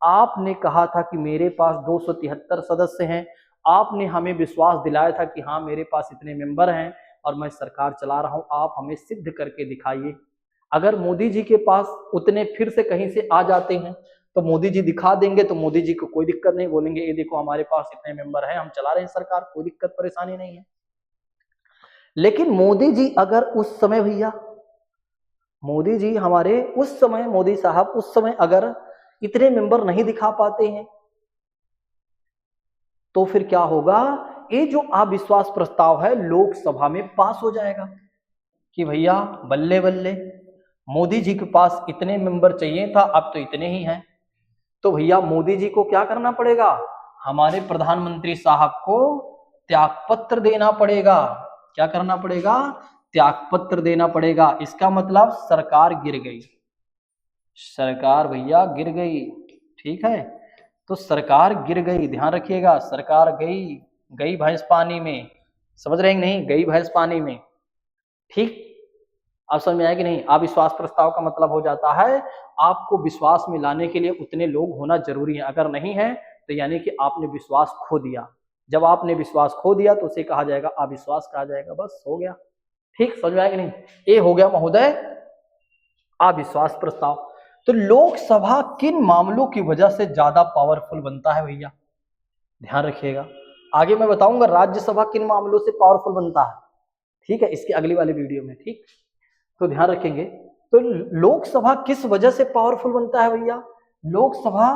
आपने कहा था कि मेरे पास 273 सदस्य हैं, आपने हमें विश्वास दिलाया था कि हाँ मेरे पास इतने मेंबर हैं और मैं सरकार चला रहा हूं, आप हमें सिद्ध करके दिखाइए। अगर मोदी जी के पास उतने फिर से कहीं से आ जाते हैं तो मोदी जी दिखा देंगे, तो मोदी जी को कोई दिक्कत नहीं, बोलेंगे ये देखो हमारे पास इतने मेंबर हैं, हम चला रहे हैं सरकार, कोई दिक्कत परेशानी नहीं है। लेकिन मोदी जी अगर उस समय भैया, मोदी जी हमारे उस समय, मोदी साहब उस समय अगर इतने मेंबर नहीं दिखा पाते हैं तो फिर क्या होगा, ये जो अविश्वास प्रस्ताव है लोकसभा में पास हो जाएगा कि भैया बल्ले बल्ले, मोदी जी के पास इतने मेंबर चाहिए था, अब तो इतने ही हैं। तो भैया मोदी जी को क्या करना पड़ेगा, हमारे प्रधानमंत्री साहब को त्यागपत्र देना पड़ेगा। क्या करना पड़ेगा? त्यागपत्र देना पड़ेगा। इसका मतलब सरकार गिर गई, सरकार भैया गिर गई। ठीक है, तो सरकार गिर गई, ध्यान रखिएगा, सरकार गई, गई भैंस पानी में, समझ रहे हैं नहीं, गई भैंस पानी में। ठीक, आप समझ में आया कि नहीं? अविश्वास प्रस्ताव का मतलब हो जाता है आपको विश्वास में लाने के लिए उतने लोग होना जरूरी है, अगर नहीं है तो यानी कि आपने विश्वास खो दिया। जब आपने विश्वास खो दिया तो उसे कहा जाएगा अविश्वास, कहा जाएगा, बस हो गया। ठीक, समझ में आया कि नहीं? ये हो गया महोदय अविश्वास प्रस्ताव। तो लोकसभा किन मामलों की वजह से ज्यादा पावरफुल बनता है भैया, ध्यान रखिएगा। आगे मैं बताऊंगा राज्यसभा किन मामलों से पावरफुल बनता है, ठीक है, इसकी अगली वाली वीडियो में। ठीक, तो ध्यान रखेंगे। तो लोकसभा किस वजह से पावरफुल बनता है भैया? लोकसभा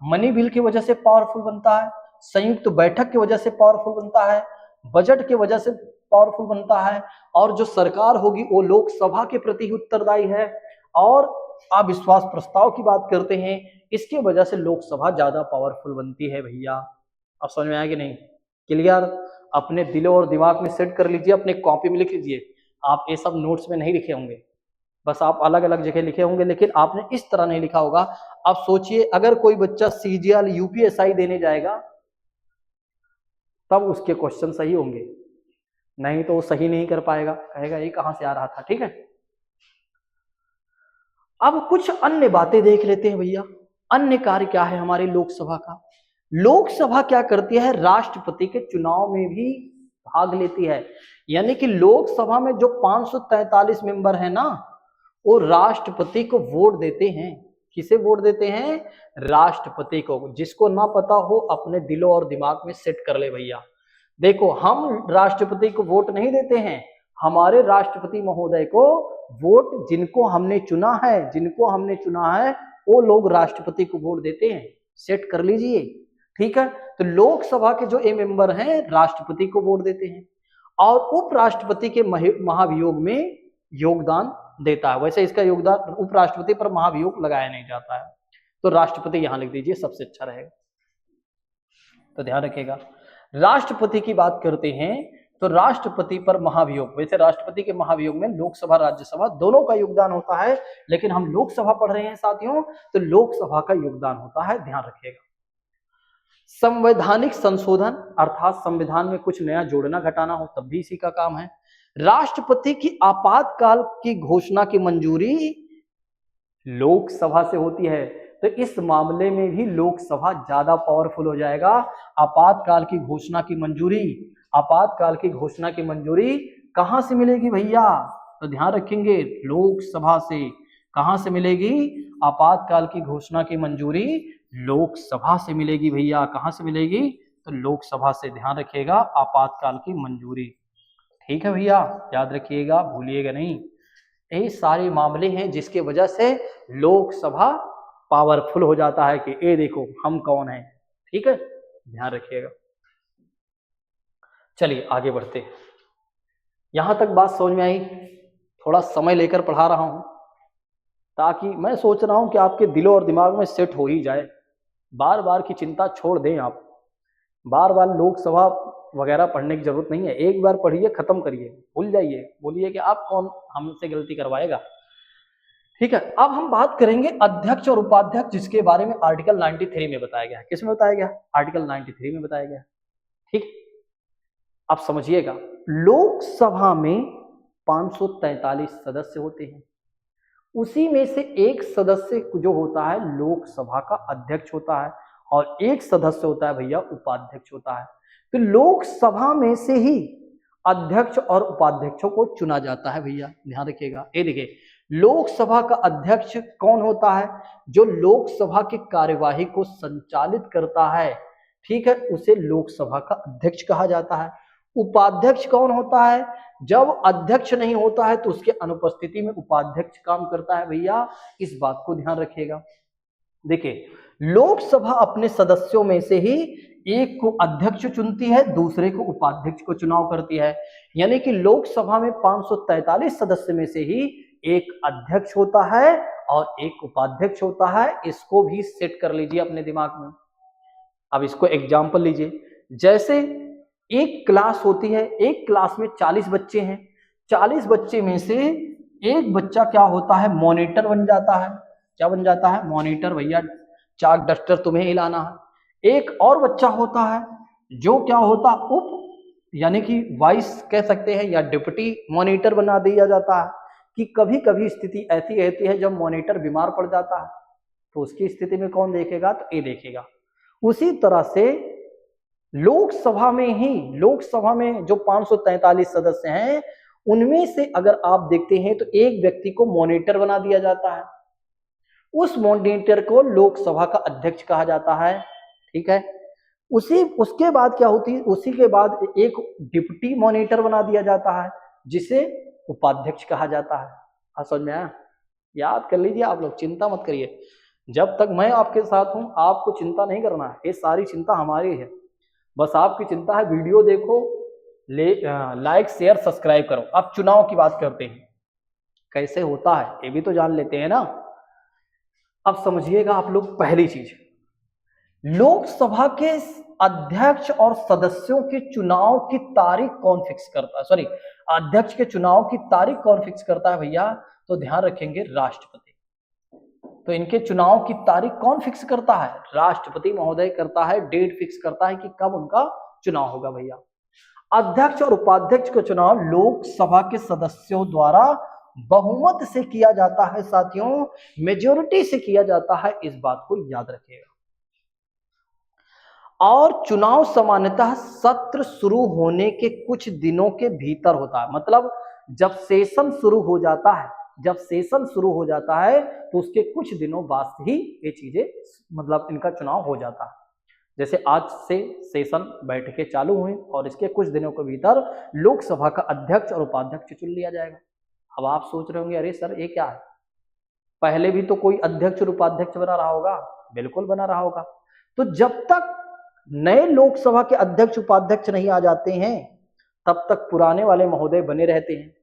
मनी बिल की वजह से पावरफुल बनता है, संयुक्त बैठक की वजह से पावरफुल बनता है, बजट की वजह से पावरफुल बनता है, और जो सरकार होगी वो लोकसभा के प्रति उत्तरदायी है, और अविश्वास प्रस्ताव की बात करते हैं, इसकी वजह से लोकसभा ज्यादा पावरफुल बनती है भैया। अब समझ में आया कि नहीं? क्लियर? अपने दिलो और दिमाग में सेट कर लीजिए, अपने कॉपी में लिख लीजिए। आप ये सब नोट्स में नहीं लिखे होंगे, बस आप अलग अलग जगह लिखे होंगे, लेकिन आपने इस तरह नहीं लिखा होगा। आप सोचिए अगर कोई बच्चा सीजीएल यूपीएसआई देने जाएगा तब उसके क्वेश्चन सही होंगे, नहीं तो वो सही नहीं कर पाएगा, कहेगा ये कहां से आ रहा था। ठीक है, अब कुछ अन्य बातें देख लेते हैं भैया। अन्य कार्य क्या है हमारी लोकसभा का? लोकसभा क्या करती है, राष्ट्रपति के चुनाव में भी भाग लेती है। यानी कि लोकसभा में जो 543 मेंबर है ना, वो राष्ट्रपति को वोट देते हैं। किसे वोट देते हैं? राष्ट्रपति को। जिसको ना पता हो अपने दिलो और दिमाग में सेट कर ले भैया। देखो, हम राष्ट्रपति को वोट नहीं देते हैं, हमारे राष्ट्रपति महोदय को वोट जिनको हमने चुना है, जिनको हमने चुना है वो लोग राष्ट्रपति को वोट देते हैं। सेट कर लीजिए, ठीक है। तो लोकसभा के जो मेंबर हैं राष्ट्रपति को वोट देते हैं, और उपराष्ट्रपति के महाभियोग में योगदान देता है। वैसे इसका योगदान उपराष्ट्रपति पर महाभियोग लगाया नहीं जाता है, तो राष्ट्रपति यहां लिख दीजिए, सबसे अच्छा रहेगा। तो ध्यान रखिएगा, राष्ट्रपति की बात करते हैं तो राष्ट्रपति पर महाभियोग, वैसे राष्ट्रपति के महाभियोग में लोकसभा राज्यसभा दोनों का योगदान होता है, लेकिन हम लोकसभा पढ़ रहे हैं साथियों, तो लोकसभा का योगदान होता है, ध्यान रखिएगा। संवैधानिक संशोधन, अर्थात संविधान में कुछ नया जोड़ना घटाना हो तब भी इसी का काम है। राष्ट्रपति की आपातकाल की घोषणा की मंजूरी लोकसभा से होती है, तो इस मामले में भी लोकसभा ज्यादा पावरफुल हो जाएगा। आपातकाल की घोषणा की मंजूरी, आपातकाल की घोषणा की मंजूरी कहां से मिलेगी भैया? तो ध्यान रखेंगे, लोकसभा से। कहां से मिलेगी? आपातकाल की घोषणा की मंजूरी लोकसभा से मिलेगी भैया। कहां से मिलेगी? तो लोकसभा से। ध्यान रखिएगा, आपातकाल की मंजूरी, ठीक है भैया, याद रखिएगा, भूलिएगा नहीं। यही सारे मामले हैं जिसके वजह से लोकसभा पावरफुल हो जाता है कि ये देखो हम कौन हैं, ठीक है, ध्यान रखिएगा। चलिए आगे बढ़ते हैं। यहां तक बात समझ में आई? थोड़ा समय लेकर पढ़ा रहा हूं, ताकि मैं सोच रहा हूं कि आपके दिलो और दिमाग में सेट हो ही जाए। बार बार की चिंता छोड़ दें आप, बार बार लोकसभा वगैरह पढ़ने की जरूरत नहीं है, एक बार पढ़िए, खत्म करिए, भूल जाइए, बोलिए कि आप कौन हमसे गलती करवाएगा। ठीक है, अब हम बात करेंगे अध्यक्ष और उपाध्यक्ष, जिसके बारे में आर्टिकल 93 में बताया गया है। किसमें बताया गया? आर्टिकल 93 में बताया गया। ठीक, अब समझिएगा, लोकसभा में 543 सदस्य होते हैं, उसी में से एक सदस्य जो होता है लोकसभा का अध्यक्ष होता है, और एक सदस्य होता है भैया उपाध्यक्ष होता है। तो लोकसभा में से ही अध्यक्ष और उपाध्यक्षों को चुना जाता है भैया, ध्यान रखिएगा। ये देखिए, लोकसभा का अध्यक्ष कौन होता है? जो लोकसभा की कार्यवाही को संचालित करता है, ठीक है, उसे लोकसभा का अध्यक्ष कहा जाता है। उपाध्यक्ष कौन होता है? जब अध्यक्ष नहीं होता है तो उसके अनुपस्थिति में उपाध्यक्ष काम करता है भैया, इस बात को ध्यान रखिएगा। देखिए, लोकसभा अपने सदस्यों में से ही एक को अध्यक्ष चुनती है, दूसरे को उपाध्यक्ष को चुनाव करती है। यानी कि लोकसभा में 543 सदस्य में से ही एक अध्यक्ष होता है और एक उपाध्यक्ष होता है। इसको भी सेट कर लीजिए अपने दिमाग में। अब इसको एग्जाम्पल लीजिए, जैसे एक क्लास होती है, एक क्लास में 40 बच्चे हैं, 40 बच्चे में से एक बच्चा क्या होता है? मॉनिटर बन जाता है। क्या बन जाता है? मॉनिटर भैया, चाक डस्टर तुम्हें ही लाना है। एक और बच्चा होता है जो क्या होता? उप यानी कि वाइस कह सकते हैं, या डिप्टी मॉनिटर बना दिया जाता है। कि कभी कभी स्थिति ऐसी रहती है जब मॉनिटर बीमार पड़ जाता है, तो उसकी स्थिति में कौन देखेगा? तो ये देखेगा। उसी तरह से लोकसभा में जो 543 सदस्य हैं, उनमें से अगर आप देखते हैं तो एक व्यक्ति को मॉनिटर बना दिया जाता है, उस मॉनिटर को लोकसभा का अध्यक्ष कहा जाता है। ठीक है, उसके बाद क्या होती है? उसी के बाद एक डिप्टी मॉनिटर बना दिया जाता है, जिसे उपाध्यक्ष कहा जाता है। हाँ, समझ में आया? याद कर लीजिए आप लोग, चिंता मत करिए। जब तक मैं आपके साथ हूं, आपको चिंता नहीं करना है, ये सारी चिंता हमारी है। बस आपकी चिंता है वीडियो देखो, लाइक शेयर सब्सक्राइब करो। अब चुनाव की बात करते हैं, कैसे होता है ये भी तो जान लेते हैं ना। अब समझिएगा आप लोग, पहली चीज, लोकसभा के अध्यक्ष और सदस्यों के चुनाव की तारीख कौन फिक्स करता है? सॉरी, अध्यक्ष के चुनाव की तारीख कौन फिक्स करता है भैया? तो ध्यान रखेंगे, राष्ट्रपति। तो इनके चुनाव की तारीख कौन फिक्स करता है? राष्ट्रपति महोदय करता है, डेट फिक्स करता है कि कब उनका चुनाव होगा भैया। अध्यक्ष और उपाध्यक्ष का चुनाव लोकसभा के सदस्यों द्वारा बहुमत से किया जाता है साथियों, मेजोरिटी से किया जाता है, इस बात को याद रखिएगा। और चुनाव सामान्यतः सत्र शुरू होने के कुछ दिनों के भीतर होता है। मतलब जब सेशन शुरू हो जाता है, तो उसके कुछ दिनों बाद ही ये चीजें, मतलब इनका चुनाव हो जाता है। जैसे आज से सेशन बैठकें चालू हुई और इसके कुछ दिनों के भीतर लोकसभा का अध्यक्ष और उपाध्यक्ष चुन लिया जाएगा। अब आप सोच रहे होंगे, अरे सर ये क्या है? पहले भी तो कोई अध्यक्ष और उपाध्यक्ष बना रहा होगा। बिल्कुल बना रहा होगा। तो जब तक नए लोकसभा के अध्यक्ष उपाध्यक्ष नहीं आ जाते हैं, तब तक पुराने वाले महोदय बने रहते हैं।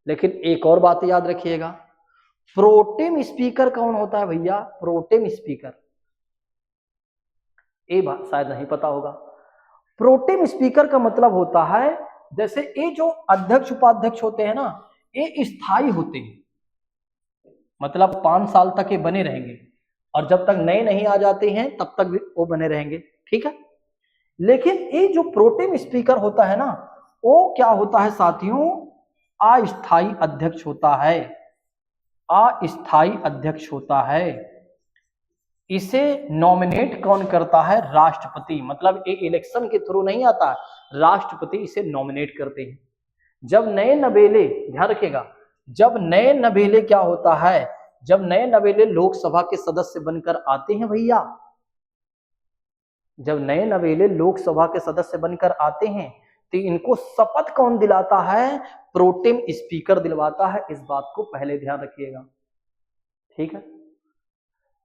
लेकिन एक और बात याद रखिएगा, प्रोटेम स्पीकर कौन होता है भैया? प्रोटेम स्पीकर, ये बात शायद नहीं पता होगा। प्रोटेम स्पीकर का मतलब होता है, जैसे ये जो अध्यक्ष उपाध्यक्ष होते हैं ना, ये स्थायी होते हैं, मतलब 5 साल तक ये बने रहेंगे, और जब तक नए नहीं आ जाते हैं तब तक भी वो बने रहेंगे। ठीक है, लेकिन ये जो प्रोटेम स्पीकर होता है ना, वो क्या होता है साथियों? अस्थायी अध्यक्ष होता है। अस्थायी अध्यक्ष होता है। इसे नॉमिनेट कौन करता है? राष्ट्रपति। मतलब ये इलेक्शन के थ्रू नहीं आता, राष्ट्रपति इसे नॉमिनेट करते हैं। जब नए नवेले, ध्यान रखिएगा, जब नए नवेले क्या होता है, जब नए नवेले लोकसभा के सदस्य बनकर आते हैं भैया, जब नए नवेले लोकसभा के सदस्य बनकर आते हैं, तो इनको शपथ कौन दिलाता है? प्रोटेम स्पीकर दिलवाता है। इस बात को पहले ध्यान रखिएगा। ठीक है,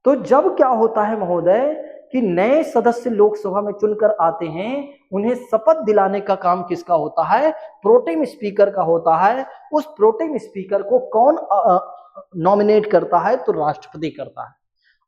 तो जब क्या होता है महोदय कि नए सदस्य लोकसभा में चुनकर आते हैं, उन्हें शपथ दिलाने का काम किसका होता है? प्रोटेम स्पीकर का होता है। उस प्रोटेम स्पीकर को कौन नॉमिनेट करता है तो राष्ट्रपति करता है।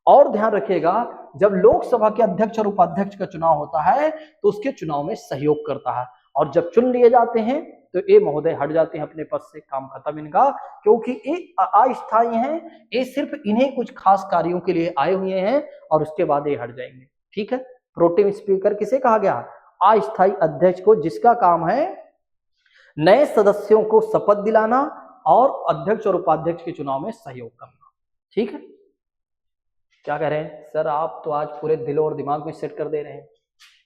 और ध्यान रखिएगा, जब लोकसभा के अध्यक्ष और उपाध्यक्ष का चुनाव होता है तो उसके चुनाव में सहयोग करता है, और जब चुन लिए जाते हैं तो ये महोदय हट जाते हैं अपने पद से, काम खत्म इनका, क्योंकि ये अस्थायी हैं, ये सिर्फ इन्हें कुछ खास कार्यों के लिए आए हुए हैं और उसके बाद ये हट जाएंगे। ठीक है, प्रोटेम स्पीकर किसे कहा गया? अस्थायी अध्यक्ष को, जिसका काम है नए सदस्यों को शपथ दिलाना और अध्यक्ष और उपाध्यक्ष के चुनाव में सहयोग करना। ठीक है, क्या कह रहे हैं सर, आप तो आज पूरे दिल और दिमाग में सेट कर दे रहे हैं।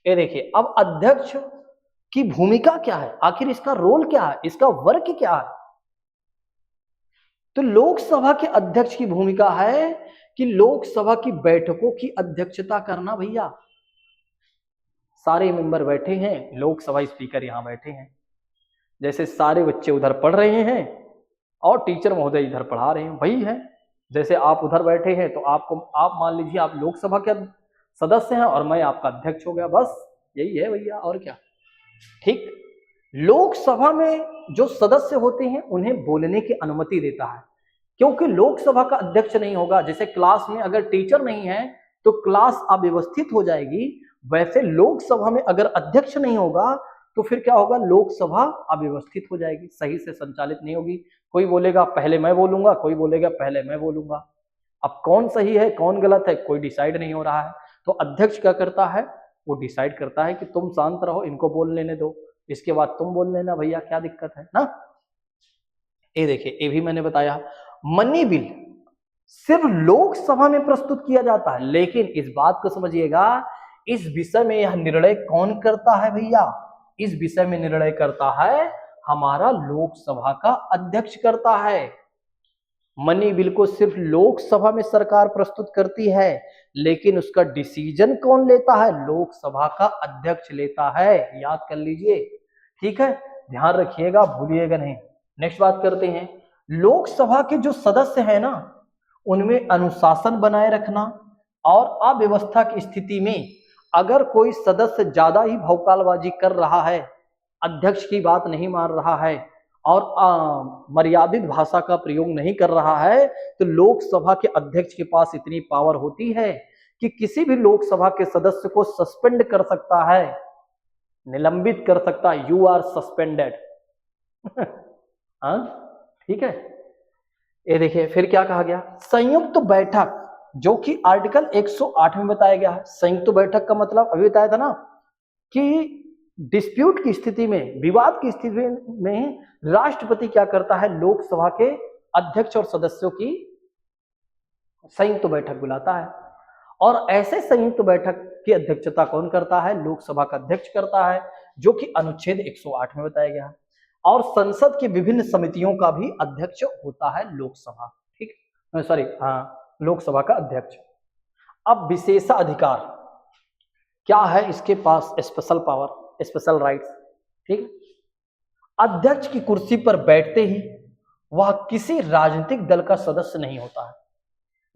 ये देखिए, अब अध्यक्ष की भूमिका क्या है, आखिर इसका रोल क्या है, इसका वर्क क्या है? तो लोकसभा के अध्यक्ष की भूमिका है कि लोकसभा की बैठकों की अध्यक्षता करना। भैया सारे मेंबर बैठे हैं, लोकसभा स्पीकर यहां बैठे हैं, जैसे सारे बच्चे उधर पढ़ रहे हैं और टीचर महोदय इधर पढ़ा रहे हैं, वही है। जैसे आप उधर बैठे हैं तो आप मान लीजिए आप लोकसभा के सदस्य हैं और मैं आपका अध्यक्ष हो गया, बस यही है भैया, और क्या। ठीक, लोकसभा में जो सदस्य होते हैं उन्हें बोलने की अनुमति देता है, क्योंकि लोकसभा का अध्यक्ष नहीं होगा, जैसे क्लास में अगर टीचर नहीं है तो क्लास अव्यवस्थित हो जाएगी, वैसे लोकसभा में अगर अध्यक्ष नहीं होगा तो फिर क्या होगा, लोकसभा अव्यवस्थित हो जाएगी, सही से संचालित नहीं होगी। कोई बोलेगा पहले मैं बोलूंगा, कोई बोलेगा पहले मैं बोलूंगा। अब कौन सही है कौन गलत है कोई डिसाइड नहीं हो रहा है, तो अध्यक्ष क्या करता है, वो डिसाइड करता है कि तुम शांत रहो, इनको बोल लेने दो, इसके बाद तुम बोल लेना, भैया क्या दिक्कत है ना। ये देखिए, ये भी मैंने बताया, मनी बिल सिर्फ लोकसभा में प्रस्तुत किया जाता है, लेकिन इस बात को समझिएगा, इस विषय में यह निर्णय कौन करता है भैया? इस विषय में निर्णय करता है हमारा लोकसभा का अध्यक्ष करता है। मनी बिल को सिर्फ लोकसभा में सरकार प्रस्तुत करती है, लेकिन उसका डिसीजन कौन लेता है? लोकसभा का अध्यक्ष लेता है, याद कर लीजिए। ठीक है, ध्यान रखिएगा, भूलिएगा नहीं। नेक्स्ट बात करते हैं, लोकसभा के जो सदस्य हैं ना, उनमें अनुशासन बनाए रखना और अव्यवस्था की स्थिति में अगर कोई सदस्य ज्यादा ही भौकालबाजी कर रहा है, अध्यक्ष की बात नहीं मान रहा है और मर्यादित भाषा का प्रयोग नहीं कर रहा है, तो लोकसभा के अध्यक्ष के पास इतनी पावर होती है कि किसी भी लोकसभा के सदस्य को सस्पेंड कर सकता है, निलंबित कर सकता है, यू आर सस्पेंडेड। ठीक है, ये देखिए फिर क्या कहा गया, संयुक्त बैठक, जो कि आर्टिकल 108 में बताया गया है। संयुक्त बैठक का मतलब अभी बताया था ना कि डिस्प्यूट की स्थिति में, विवाद की स्थिति में राष्ट्रपति क्या करता है, लोकसभा के अध्यक्ष और सदस्यों की संयुक्त बैठक बुलाता है, और ऐसे संयुक्त बैठक की अध्यक्षता कौन करता है? लोकसभा का अध्यक्ष करता है, जो कि अनुच्छेद 108 में बताया गया है। और संसद की विभिन्न समितियों का भी अध्यक्ष होता है लोकसभा। ठीक, सॉरी, हाँ, लोकसभा का अध्यक्ष। अब विशेषाधिकार क्या है इसके पास? Special power, special rights. ठीक, अध्यक्ष की कुर्सी पर बैठते ही वह किसी राजनीतिक दल का सदस्य नहीं होता है।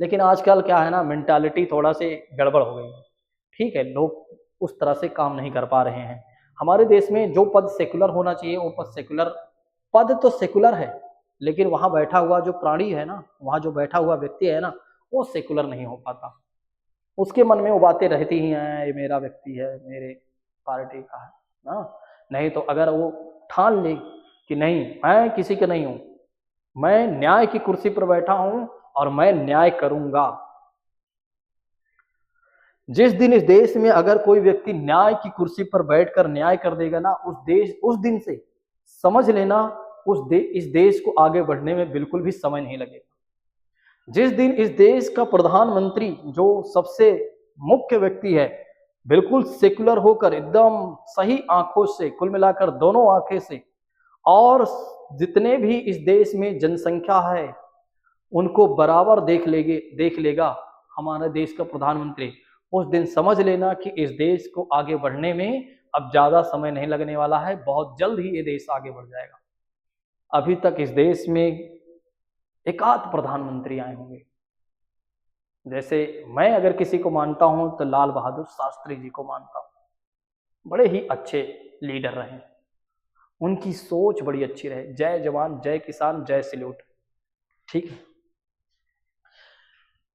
लेकिन आजकल क्या है ना, मेंटालिटी थोड़ा से गड़बड़ हो गई है। ठीक है, लोग उस तरह से काम नहीं कर पा रहे हैं। हमारे देश में जो पद सेकुलर होना चाहिए वो पद सेकुलर, पद तो सेकुलर है, लेकिन वहां बैठा हुआ जो प्राणी है ना, वहां जो बैठा हुआ व्यक्ति है ना, वो सेकुलर नहीं हो पाता। उसके मन में वो बातें रहती ही हैं, ये मेरा व्यक्ति है, मेरे पार्टी का है ना। नहीं तो अगर वो ठान ले कि नहीं, मैं किसी का नहीं हूं, मैं न्याय की कुर्सी पर बैठा हूं और मैं न्याय करूंगा। जिस दिन इस देश में अगर कोई व्यक्ति न्याय की कुर्सी पर बैठकर न्याय कर देगा ना, उस दिन से समझ लेना इस देश को आगे बढ़ने में बिल्कुल भी समय नहीं लगेगा। जिस दिन इस देश का प्रधानमंत्री, जो सबसे मुख्य व्यक्ति है, बिल्कुल सेकुलर होकर एकदम सही आंखों से, कुल मिलाकर दोनों आंखें से, और जितने भी इस देश में जनसंख्या है उनको बराबर देख लेगा हमारे देश का प्रधानमंत्री, उस दिन समझ लेना कि इस देश को आगे बढ़ने में अब ज्यादा समय नहीं लगने वाला है, बहुत जल्द ही ये देश आगे बढ़ जाएगा। अभी तक इस देश में एकाध प्रधानमंत्री आए होंगे। जैसे मैं अगर किसी को मानता हूं तो लाल बहादुर शास्त्री जी को मानता हूं, बड़े ही अच्छे लीडर रहे, उनकी सोच बड़ी अच्छी रहे, जय जवान जय किसान जय सैल्यूट। ठीक है,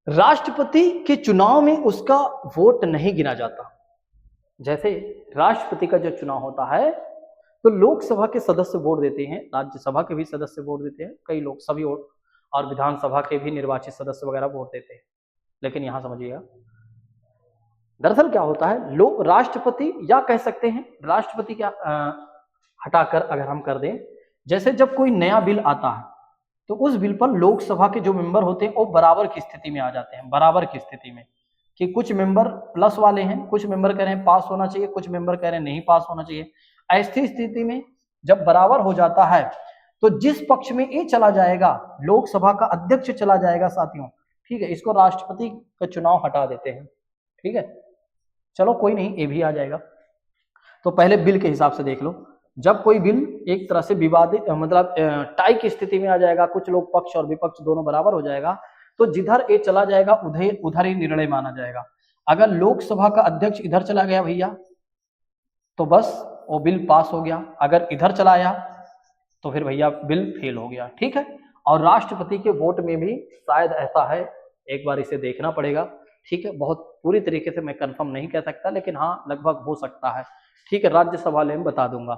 राष्ट्रपति के चुनाव में उसका वोट नहीं गिना जाता। जैसे राष्ट्रपति का जो चुनाव होता है तो लोकसभा के सदस्य वोट देते हैं, राज्यसभा के भी सदस्य वोट देते हैं, कई लोग सभी वोट, और विधानसभा के भी निर्वाचित सदस्य वगैरह वोट देते हैं। लेकिन यहां समझिएगा, दरअसल क्या होता है, लोग राष्ट्रपति, या कह सकते हैं राष्ट्रपति क्या हटाकर अगर हम कर दें, जैसे जब कोई नया बिल आता है तो उस बिल पर लोकसभा के जो मेंबर होते हैं वो बराबर की स्थिति में आ जाते हैं, बराबर की स्थिति में, कि कुछ मेंबर प्लस वाले हैं, कुछ मेंबर कह रहे हैं पास होना चाहिए, कुछ मेंबर कह रहे हैं नहीं पास होना चाहिए। ऐसी स्थिति में जब बराबर हो जाता है तो जिस पक्ष में ये चला जाएगा, लोकसभा का अध्यक्ष चला जाएगा साथियों, ठीक है, इसको राष्ट्रपति का चुनाव हटा देते हैं। ठीक है, चलो कोई नहीं, ये भी आ जाएगा। तो पहले बिल के हिसाब से देख लो, जब कोई बिल एक तरह से विवादित, मतलब टाई की स्थिति में आ जाएगा, कुछ लोग पक्ष और विपक्ष दोनों बराबर हो जाएगा, तो जिधर ये चला जाएगा उधर ही निर्णय माना जाएगा। अगर लोकसभा का अध्यक्ष इधर चला गया भैया तो बस वो बिल पास हो गया, अगर इधर चला आया तो फिर भैया बिल फेल हो गया। ठीक है, और राष्ट्रपति के वोट में भी शायद ऐसा है, एक बार इसे देखना पड़ेगा। ठीक है, बहुत पूरी तरीके से मैं कंफर्म नहीं कह सकता, लेकिन हाँ लगभग हो सकता है। ठीक है, राज्यसभा में बता दूंगा।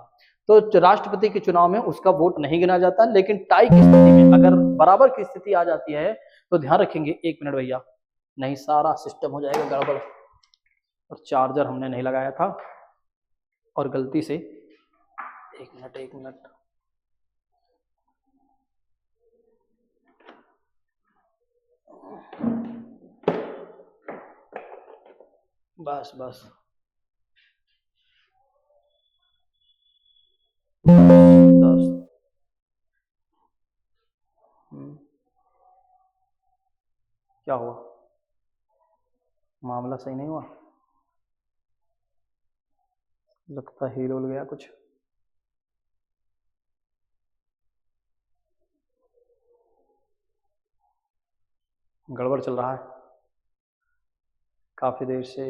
तो राष्ट्रपति के चुनाव में उसका वोट नहीं गिना जाता, लेकिन टाई की स्थिति में अगर बराबर की स्थिति आ जाती है तो ध्यान रखेंगे, एक मिनट भैया, नहीं सारा सिस्टम हो जाएगा गड़बड़, और चार्जर हमने नहीं लगाया था और गलती से, एक मिनट बस क्या हुआ, मामला सही नहीं हुआ, लगता हील उल गया कुछ। गड़बड़ चल रहा है काफी देर से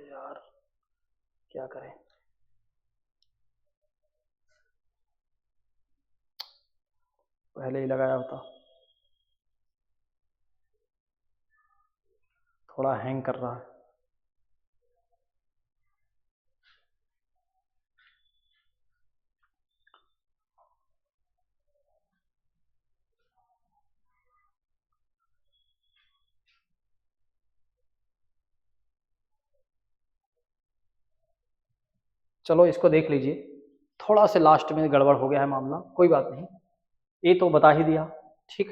यार, क्या करें, पहले ही लगाया होता। थोड़ा हैंग कर रहा है। चलो इसको देख लीजिए, थोड़ा से लास्ट में गड़बड़ हो गया है मामला, कोई बात नहीं, ये तो बता ही दिया। ठीक,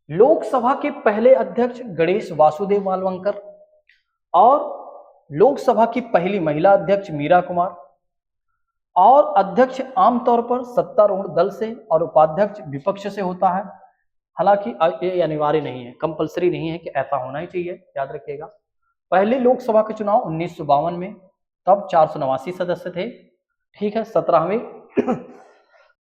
लोकसभा के पहले अध्यक्ष गणेश वासुदेव मालवंकर और लोकसभा की पहली महिला अध्यक्ष मीरा कुमार, और अध्यक्ष आमतौर पर सत्तारूढ़ दल से और उपाध्यक्ष विपक्ष से होता है। हालांकि ये अनिवार्य नहीं है, कंपलसरी नहीं है कि ऐसा होना ही चाहिए, याद रखिएगा। पहले लोकसभा के चुनाव 1952 में, तब 489 सदस्य थे। ठीक है, 17वें